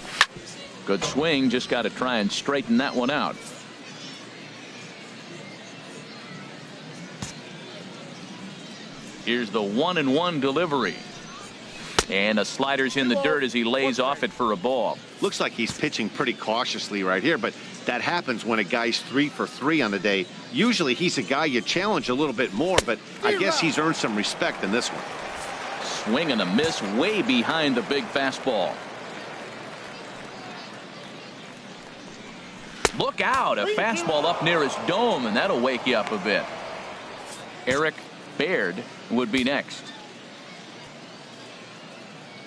Good swing. Just got to try and straighten that one out. Here's the 1-1 delivery. And a slider's in the dirt as he lays off it for a ball. Looks like he's pitching pretty cautiously right here, but that happens when a guy's 3 for 3 on the day. Usually he's a guy you challenge a little bit more, but I guess he's earned some respect in this one. Swing and a miss way behind the big fastball. Look out, a fastball up near his dome, and that'll wake you up a bit. Eric Baird would be next.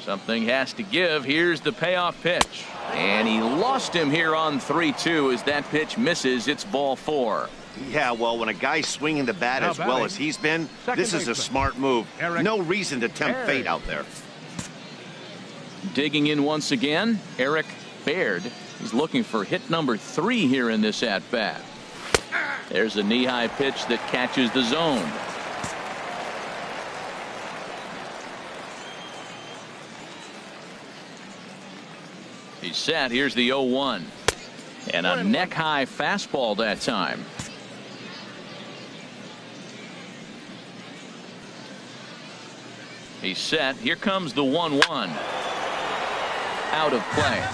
Something has to give. Here's the payoff pitch. And he lost him here on 3-2 as that pitch misses. It's ball 4. Yeah, well, when a guy's swinging the bat as well as he's been, this is a smart move. No reason to tempt fate out there. Digging in once again, Eric Baird. He's looking for hit number 3 here in this at-bat. There's a knee-high pitch that catches the zone. He's set. Here's the 0-1. And a neck-high fastball that time. He's set. Here comes the 1-1. Out of play.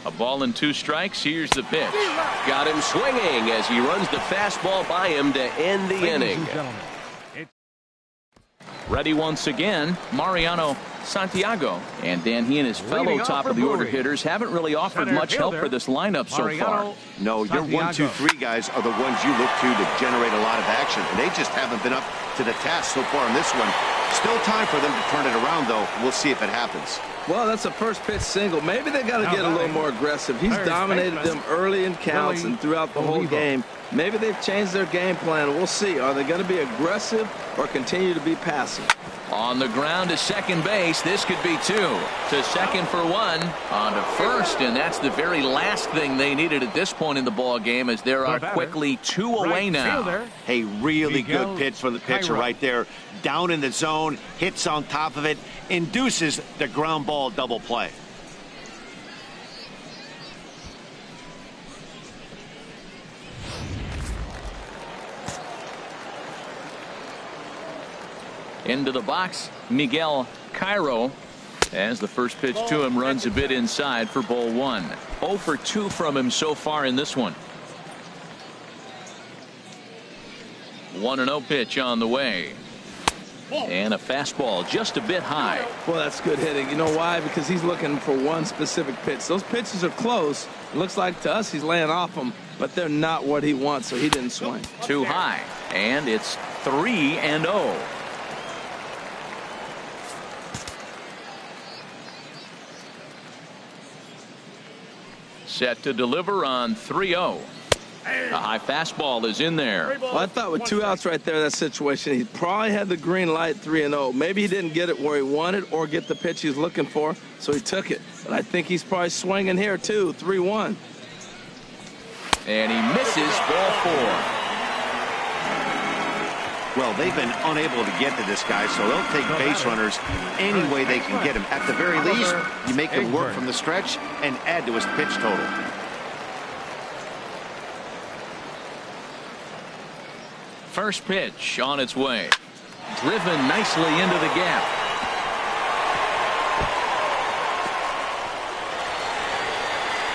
A ball and 2 strikes. Here's the pitch. Got him swinging as he runs the fastball by him to end the inning. Ready once again, Mariano Santiago. And Dan, he and his fellow top of the order hitters haven't really offered much help for this lineup so far. No, your 1, 2, 3 guys are the ones you look to generate a lot of action, and they just haven't been up to the task so far in this one. Still time for them to turn it around, though. We'll see if it happens. Well, that's a first pitch single. Maybe they got to get a little more aggressive. He's dominated them early in counts and throughout the whole game. Maybe they've changed their game plan. We'll see. Are they going to be aggressive or continue to be passive? On the ground to second base. This could be 2. To second for 1. On to first, and that's the very last thing they needed at this point in the ball game, as there are quickly 2 away now. Hey, really good pitch for the pitcher right there. Down in the zone, hits on top of it, induces the ground ball double play. Into the box, Miguel Cairo, as the first pitch to him runs a bit inside for ball 1. 0 for 2 from him so far in this one. 1-0 pitch on the way. And a fastball just a bit high. Well, that's good hitting. You know why? Because he's looking for one specific pitch. Those pitches are close. It looks like to us he's laying off them, but they're not what he wants, so he didn't swing. Too high. And it's 3-0. Set to deliver on 3-0. A high fastball is in there. Well, I thought with 2 outs right there, that situation, he probably had the green light, 3-0. Maybe he didn't get it where he wanted or get the pitch he's looking for, so he took it. But I think he's probably swinging here, too, 3-1. And he misses ball 4. Well, they've been unable to get to this guy, so they'll take base runners any way they can get him. At the very least, you make him work from the stretch and add to his pitch total. First pitch on its way. Driven nicely into the gap.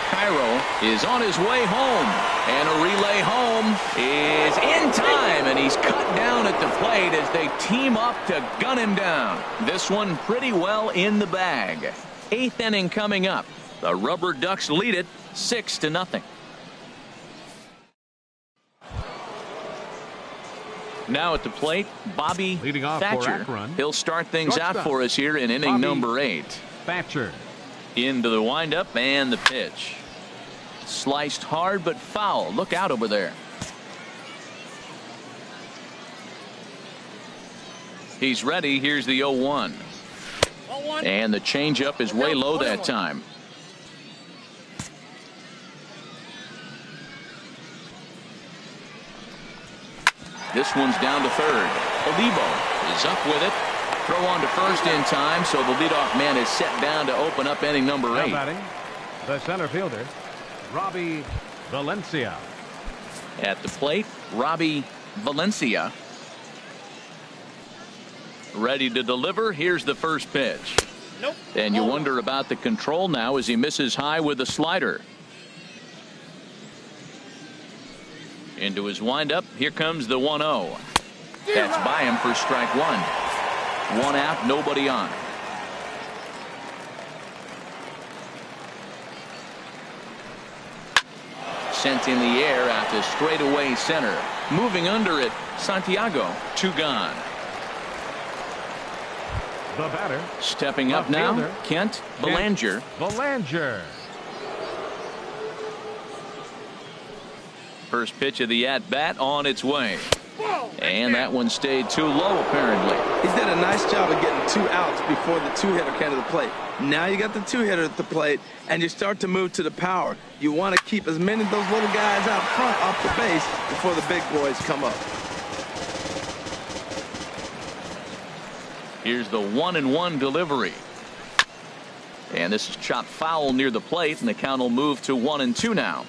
Cairo is on his way home, and a relay home is in time, and he's cut down at the plate as they team up to gun him down. This one pretty well in the bag. 8th inning coming up. The Rubberducks lead it 6-0. Now at the plate, Bobby leading off for Thatcher. Akron. He'll start things out for us here in inning number 8. Thatcher. Into the windup and the pitch. Sliced hard but foul. Look out over there. He's ready. Here's the 0-1. And the changeup is way low that time. This one's down to third. Olivo is up with it. Throw on to first in time, so the leadoff man is set down to open up inning number 8. Batting, the center fielder, Robbie Valencia. At the plate, Robbie Valencia. Ready to deliver. Here's the first pitch. Nope. And you wonder about the control now as he misses high with the slider. Into his windup. Here comes the 1-0. That's by him for strike 1. 1 out, nobody on. Sent in the air out to straightaway center. Moving under it, Santiago. 2 gone. The batter. Stepping up now, fielder, Kent Belanger. Belanger. First pitch of the at-bat on its way. And that one stayed too low, apparently. He's did a nice job of getting 2 outs before the 2-hitter came to the plate. Now you got the 2-hitter at the plate, and you start to move to the power. You want to keep as many of those little guys out front off the base before the big boys come up. Here's the 1-1 delivery. And this is chopped foul near the plate, and the count will move to 1-2 now.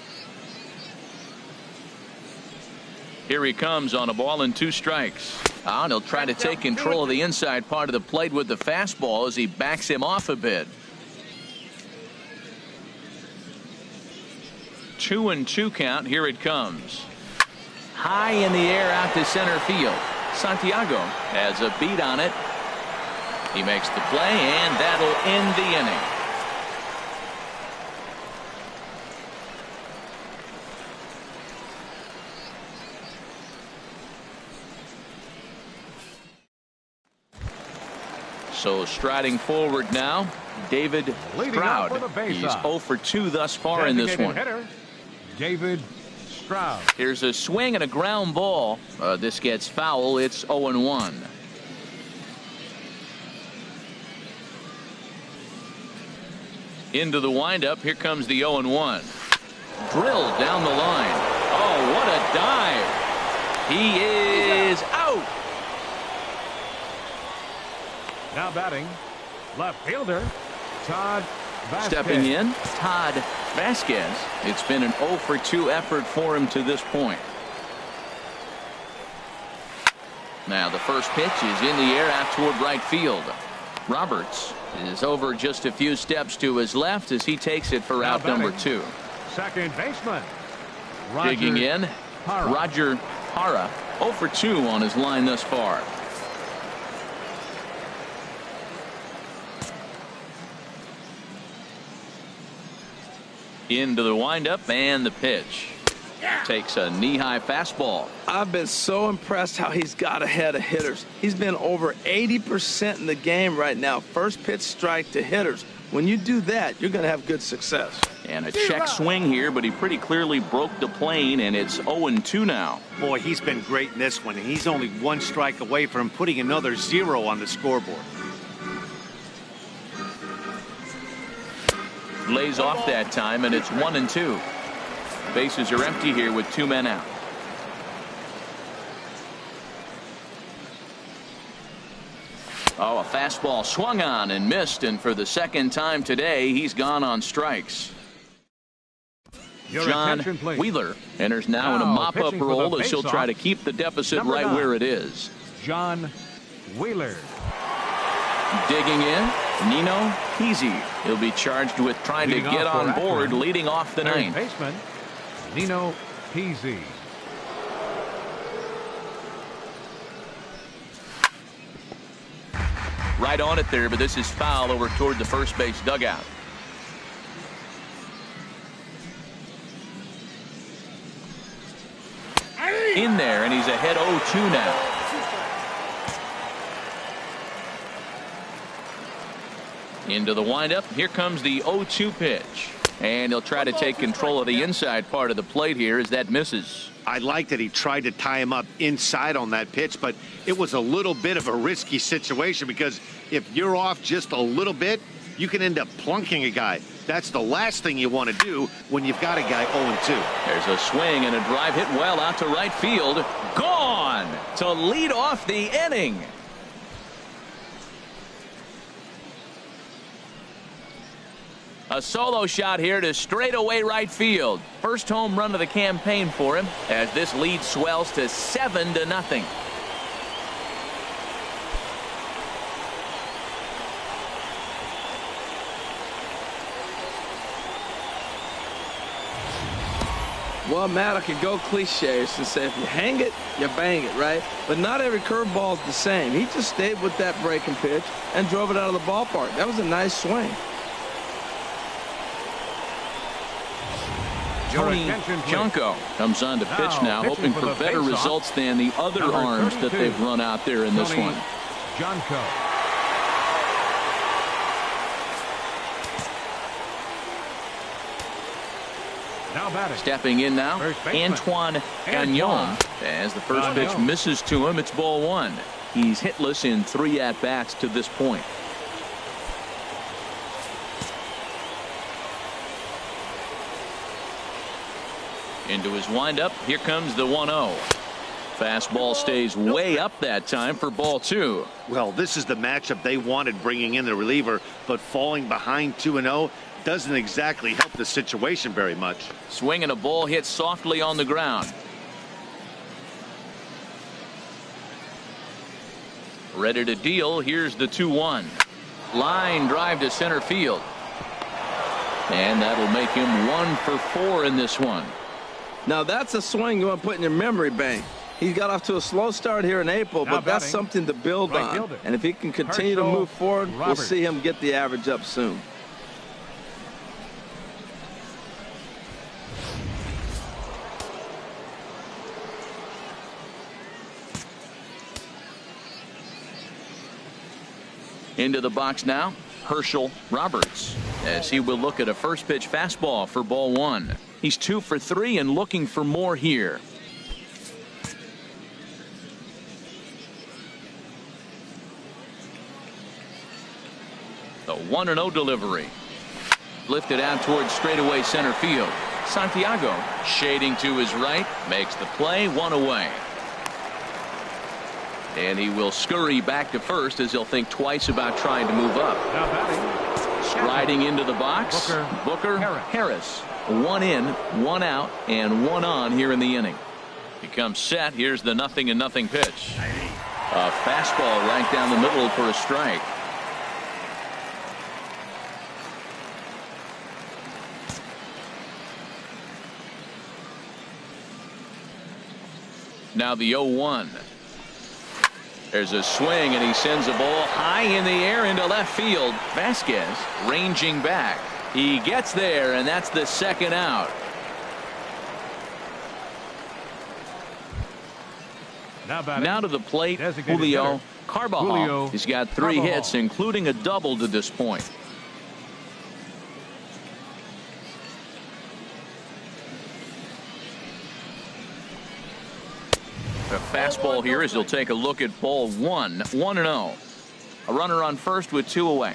Here he comes on a ball and 2 strikes. And he'll try to take control of the inside part of the plate with the fastball as he backs him off a bit. 2-2 count. Here it comes. High in the air out to center field. Santiago has a beat on it. He makes the play, and that'll end the inning. So striding forward now, David Stroud. He's 0 for 2 thus far in this one. Hitter, David Stroud. Here's a swing and a ground ball. This gets foul. It's 0-1. Into the windup. Here comes the 0-1. Drilled down the line. Oh, what a dive. He is out. Now batting, left fielder, Todd Vasquez. Stepping in, Todd Vasquez. It's been an 0 for 2 effort for him to this point. Now the first pitch is in the air out toward right field. Roberts is over just a few steps to his left as he takes it for out number 2. Second baseman. Digging in, Roger Hara. 0 for 2 on his line thus far. Into the windup and the pitch. Takes a knee-high fastball. I've been so impressed how he's got ahead of hitters. He's been over 80% in the game right now. First pitch strike to hitters. When you do that, you're going to have good success. And a check swing here, but he pretty clearly broke the plane, and it's 0-2 now. Boy, he's been great in this one, and he's only 1 strike away from putting another 0 on the scoreboard. Lays off that time, and it's 1-2. Bases are empty here with 2 men out. Oh, a fastball swung on and missed, and for the second time today, he's gone on strikes. John Wheeler enters now in a mop-up role as he'll try to keep the deficit right where it is. John Wheeler. Digging in, Nino Peasy. He'll be charged with trying to get on board, leading off the ninth. Baseman, Nino Peasy. Right on it there, but this is foul over toward the first base dugout. In there, and he's ahead 0-2 now. Into the windup. Here comes the 0-2 pitch. And he'll try to take control of the inside part of the plate here as that misses. I like that he tried to tie him up inside on that pitch, but it was a little bit of a risky situation because if you're off just a little bit, you can end up plunking a guy. That's the last thing you want to do when you've got a guy 0-2. There's a swing and a drive hit well out to right field. Gone to lead off the inning. A solo shot here to straightaway right field. First home run of the campaign for him as this lead swells to 7-0. Well, Matt, I could go cliches and say if you hang it, you bang it, right? But not every curveball is the same. He just stayed with that breaking pitch and drove it out of the ballpark. That was a nice swing. Tony Junko comes on to pitch now, hoping for better results than the other arms that they've run out there in this one. Junko. Now batting. Stepping in now, Antoine Gagnon. As the first pitch misses to him, it's ball one. He's hitless in 3 at-bats to this point. Into his windup. Here comes the 1-0. Fastball stays way up that time for ball 2. Well, this is the matchup they wanted, bringing in the reliever, but falling behind 2-0 doesn't exactly help the situation very much. Swing and a ball hit softly on the ground. Ready to deal. Here's the 2-1. Line drive to center field. And that'll make him 1 for 4 in this one. Now that's a swing you want to put in your memory bank. He got off to a slow start here in April, but that's something to build on. And if he can continue to move forward, we'll see him get the average up soon. Into the box now, Herschel Roberts, as he will look at a first pitch fastball for ball 1. He's 2 for 3 and looking for more here. The 1-0 delivery. Lifted out towards straightaway center field. Santiago shading to his right, makes the play, 1 away. And he will scurry back to first as he'll think twice about trying to move up. Striding into the box, Booker Harris. 1 in, 1 out, and 1 on here in the inning. He comes set. Here's the 0-0 pitch. A fastball right down the middle for a strike. Now the 0-1. There's a swing, and he sends a ball high in the air into left field. Vasquez ranging back. He gets there, and that's the second out. Now to the plate, Julio Carbajal. He's got 3 hits, including a double to this point. The fastball here as he'll take a look at ball 1. 1-0. A runner on first with 2 away.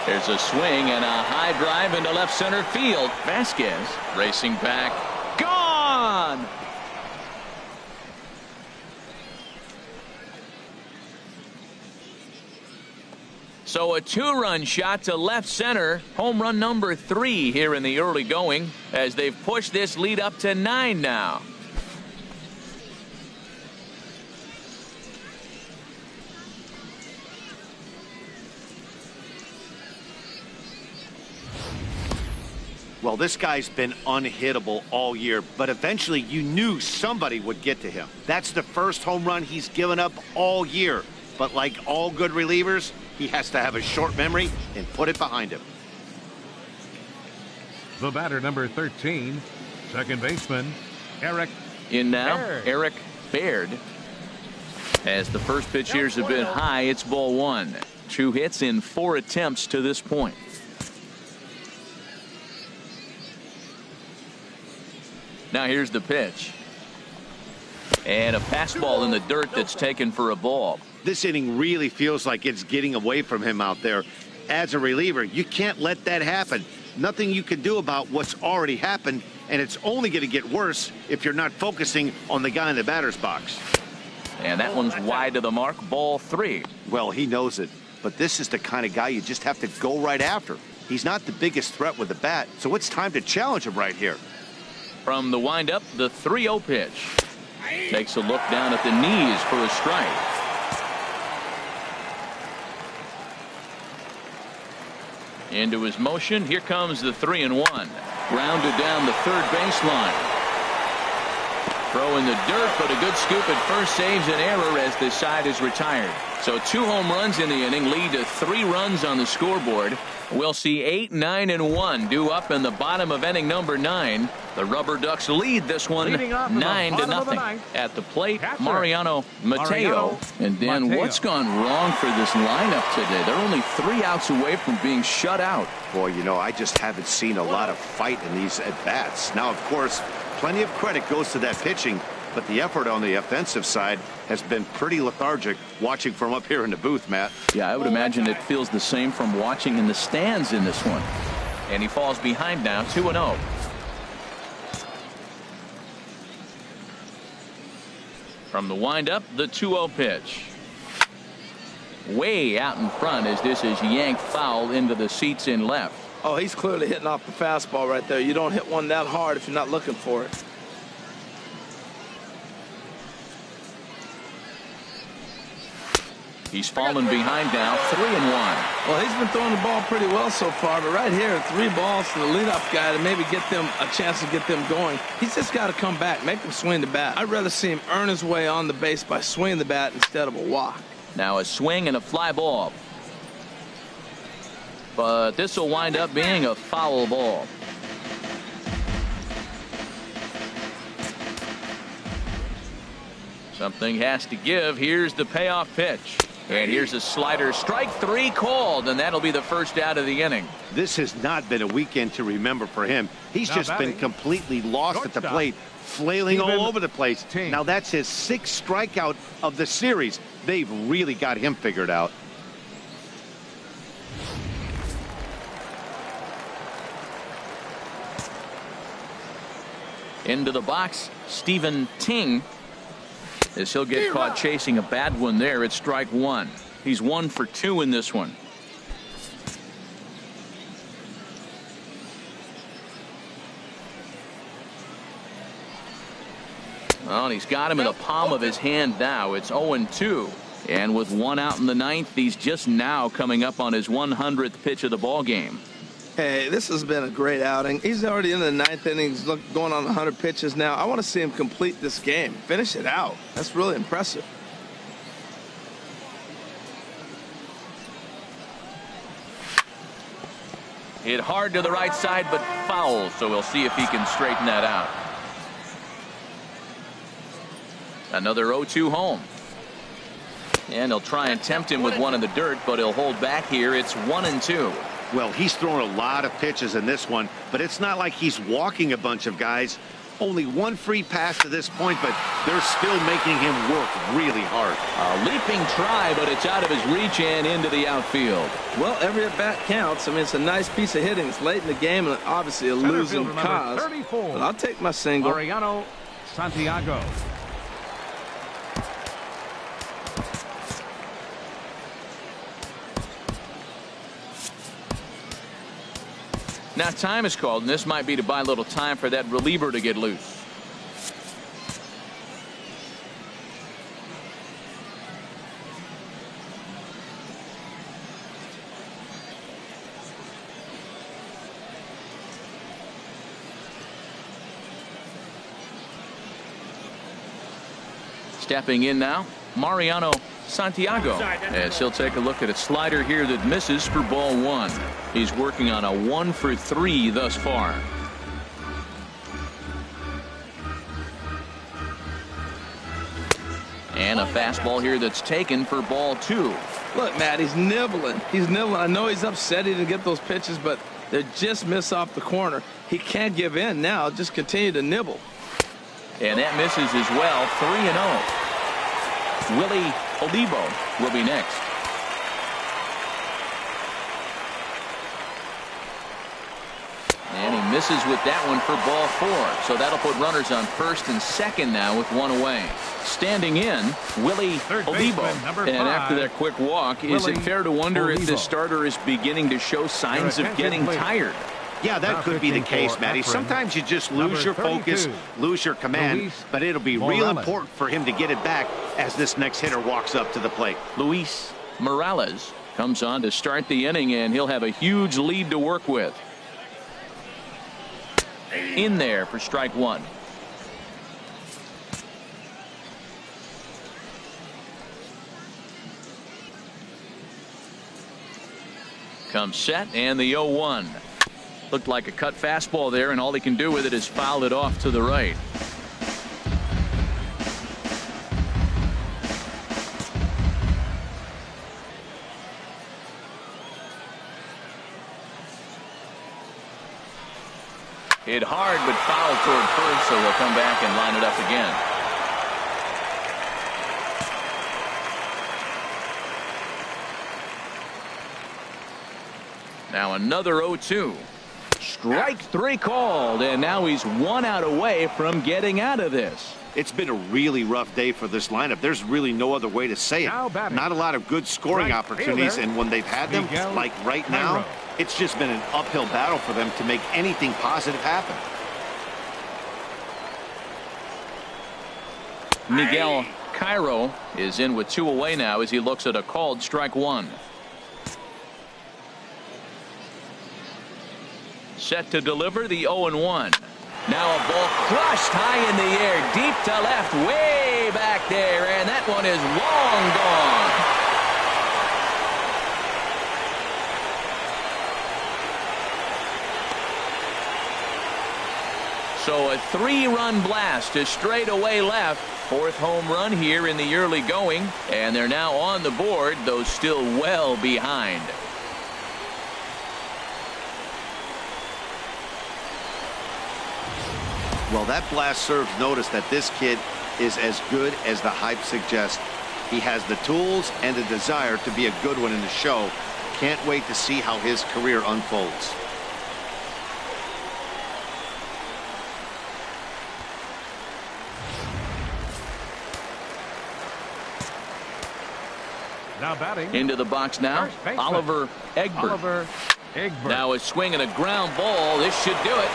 There's a swing and a high drive into left center field. Vasquez racing back. Gone! So a 2-run shot to left center. Home run number 3 here in the early going as they've pushed this lead up to 9 now. Well, this guy's been unhittable all year, but eventually you knew somebody would get to him. That's the first home run he's given up all year. But like all good relievers, he has to have a short memory and put it behind him. The batter, number 13, second baseman, Eric. In now, Baird. Eric Baird. As the first pitch here's a bit high, it's ball 1. 2 hits in 4 attempts to this point. Now here's the pitch. And a fastball in the dirt that's taken for a ball. This inning really feels like it's getting away from him out there. As a reliever, you can't let that happen. Nothing you can do about what's already happened, and it's only going to get worse if you're not focusing on the guy in the batter's box. And that one's wide to the mark, ball 3. Well, he knows it, but this is the kind of guy you just have to go right after. He's not the biggest threat with the bat, so it's time to challenge him right here. From the windup, the 3-0 pitch. Takes a look down at the knees for a strike. Into his motion. Here comes the 3-1. Grounded down the third baseline. Throw in the dirt, but a good scoop at first saves an error as the side is retired. So 2 home runs in the inning lead to 3 runs on the scoreboard. We'll see 8, 9, and 1 due up in the bottom of inning number 9. The Rubberducks lead this one 9-0. At the plate, Mariano Mateo. And Dan, what's gone wrong for this lineup today? They're only 3 outs away from being shut out. Boy, you know, I just haven't seen a lot of fight in these at-bats. Now, of course, plenty of credit goes to that pitching, but the effort on the offensive side has been pretty lethargic watching from up here in the booth, Matt. Yeah, I would imagine it feels the same from watching in the stands in this one. And he falls behind now, 2-0. From the windup, the 2-0 pitch. Way out in front as this is yanked foul into the seats in left. Oh, he's clearly hitting off the fastball right there. You don't hit one that hard if you're not looking for it. He's fallen behind now, 3-1. Well, he's been throwing the ball pretty well so far, but right here, 3 balls to the leadoff guy to maybe get them a chance to get them going. He's just got to come back, make them swing the bat. I'd rather see him earn his way on the base by swinging the bat instead of a walk. Now a swing and a fly ball. But this will wind up being a foul ball. Something has to give. Here's the payoff pitch. And here's a slider. Strike 3 called, and that'll be the first out of the inning. This has not been a weekend to remember for him. He's just been completely lost at the plate, flailing all over the place. Now that's his 6th strikeout of the series. They've really got him figured out. Into the box, Stephen Ting. As he'll get caught chasing a bad one there, it's strike 1. He's 1 for 2 in this one. Well, and he's got him in the palm of his hand now. It's 0-2. And with 1 out in the 9th, he's just now coming up on his 100th pitch of the ball game. Hey, this has been a great outing. He's already in the 9th inning. He's going on 100 pitches now. I want to see him complete this game. Finish it out. That's really impressive. Hit hard to the right side, but foul, so we'll see if he can straighten that out. Another 0-2 home. And he'll try and tempt him with one in the dirt, but he'll hold back here. It's 1-2. Well, he's thrown a lot of pitches in this one, but it's not like he's walking a bunch of guys. Only 1 free pass to this point, but they're still making him work really hard. A leaping try, but it's out of his reach and into the outfield. Well, every at-bat counts. I mean, it's a nice piece of hitting. It's late in the game and obviously a losing cause. 34, but I'll take my single. Mariano Santiago. Now time is called, and this might be to buy a little time for that reliever to get loose. Stepping in now, Mariano Santiago, as he'll take a look at a slider here that misses for ball one. He's working on a 1-for-3 thus far. And a fastball here that's taken for ball two. Look, Matt, he's nibbling. He's nibbling. I know he's upset he didn't get those pitches, but they just miss off the corner. He can't give in now. Just continue to nibble. And that misses as well. 3-0. Willie Olivo will be next. And he misses with that one for ball four. So that'll put runners on first and second now with one away. Standing in, Willie Olivo. And after that quick walk, is it fair to wonder if this starter is beginning to show signs of getting tired? Yeah, that could be the case, Matty. Sometimes you just lose your focus, lose your command, but it'll be real important for him to get it back as this next hitter walks up to the plate. Luis Morales comes on to start the inning, and he'll have a huge lead to work with. In there for strike one. Comes set, and the 0-1. Looked like a cut fastball there, and all he can do with it is foul it off to the right. Hit hard, but foul toward first, so they'll come back and line it up again. Now another 0-2. Strike three called, and now he's 1 out away from getting out of this. It's been a really rough day for this lineup. There's really no other way to say it. Not a lot of good scoring opportunities, and when they've had them, like right now, it's just been an uphill battle for them to make anything positive happen. Miguel Cairo is in with 2 away now as he looks at a called strike one. Set to deliver the 0-1. Now a ball crushed high in the air, deep to left, way back there, and that one is long gone. So a 3-run blast to straightaway left. 4th home run here in the early going, and they're now on the board, though still well behind. Well, that blast serves notice that this kid is as good as the hype suggests. He has the tools and the desire to be a good one in the show. Can't wait to see how his career unfolds. Now batting. Into the box now, Oliver Egbert. Now a swing and a ground ball. This should do it.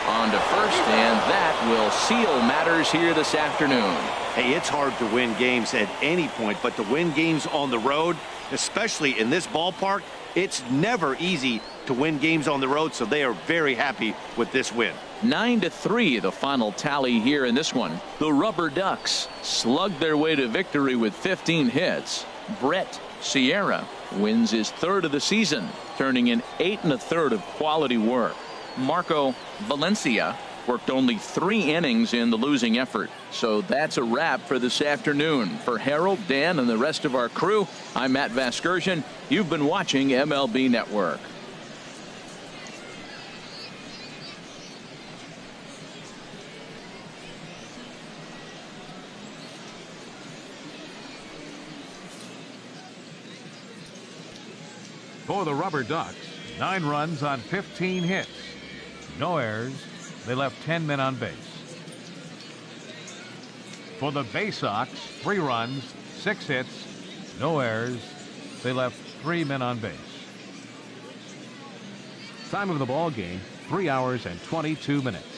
On to first, and that will seal matters here this afternoon. Hey, it's hard to win games at any point, but to win games on the road, especially in this ballpark, it's never easy to win games on the road, so they are very happy with this win. 9-3 the final tally here in this one. The Rubberducks slugged their way to victory with 15 hits. Brett Sierra wins his 3rd of the season, turning in 8 1/3 of quality work. Marco Valencia worked only 3 innings in the losing effort. So that's a wrap for this afternoon. For Harold, Dan, and the rest of our crew, I'm Matt Vasgersian. You've been watching MLB Network. For the Rubberducks, 9 runs on 15 hits. No errors. They left 10 men on base. For the Baysox, 3 runs, 6 hits, no errors. They left 3 men on base. Time of the ball game, 3 hours and 22 minutes.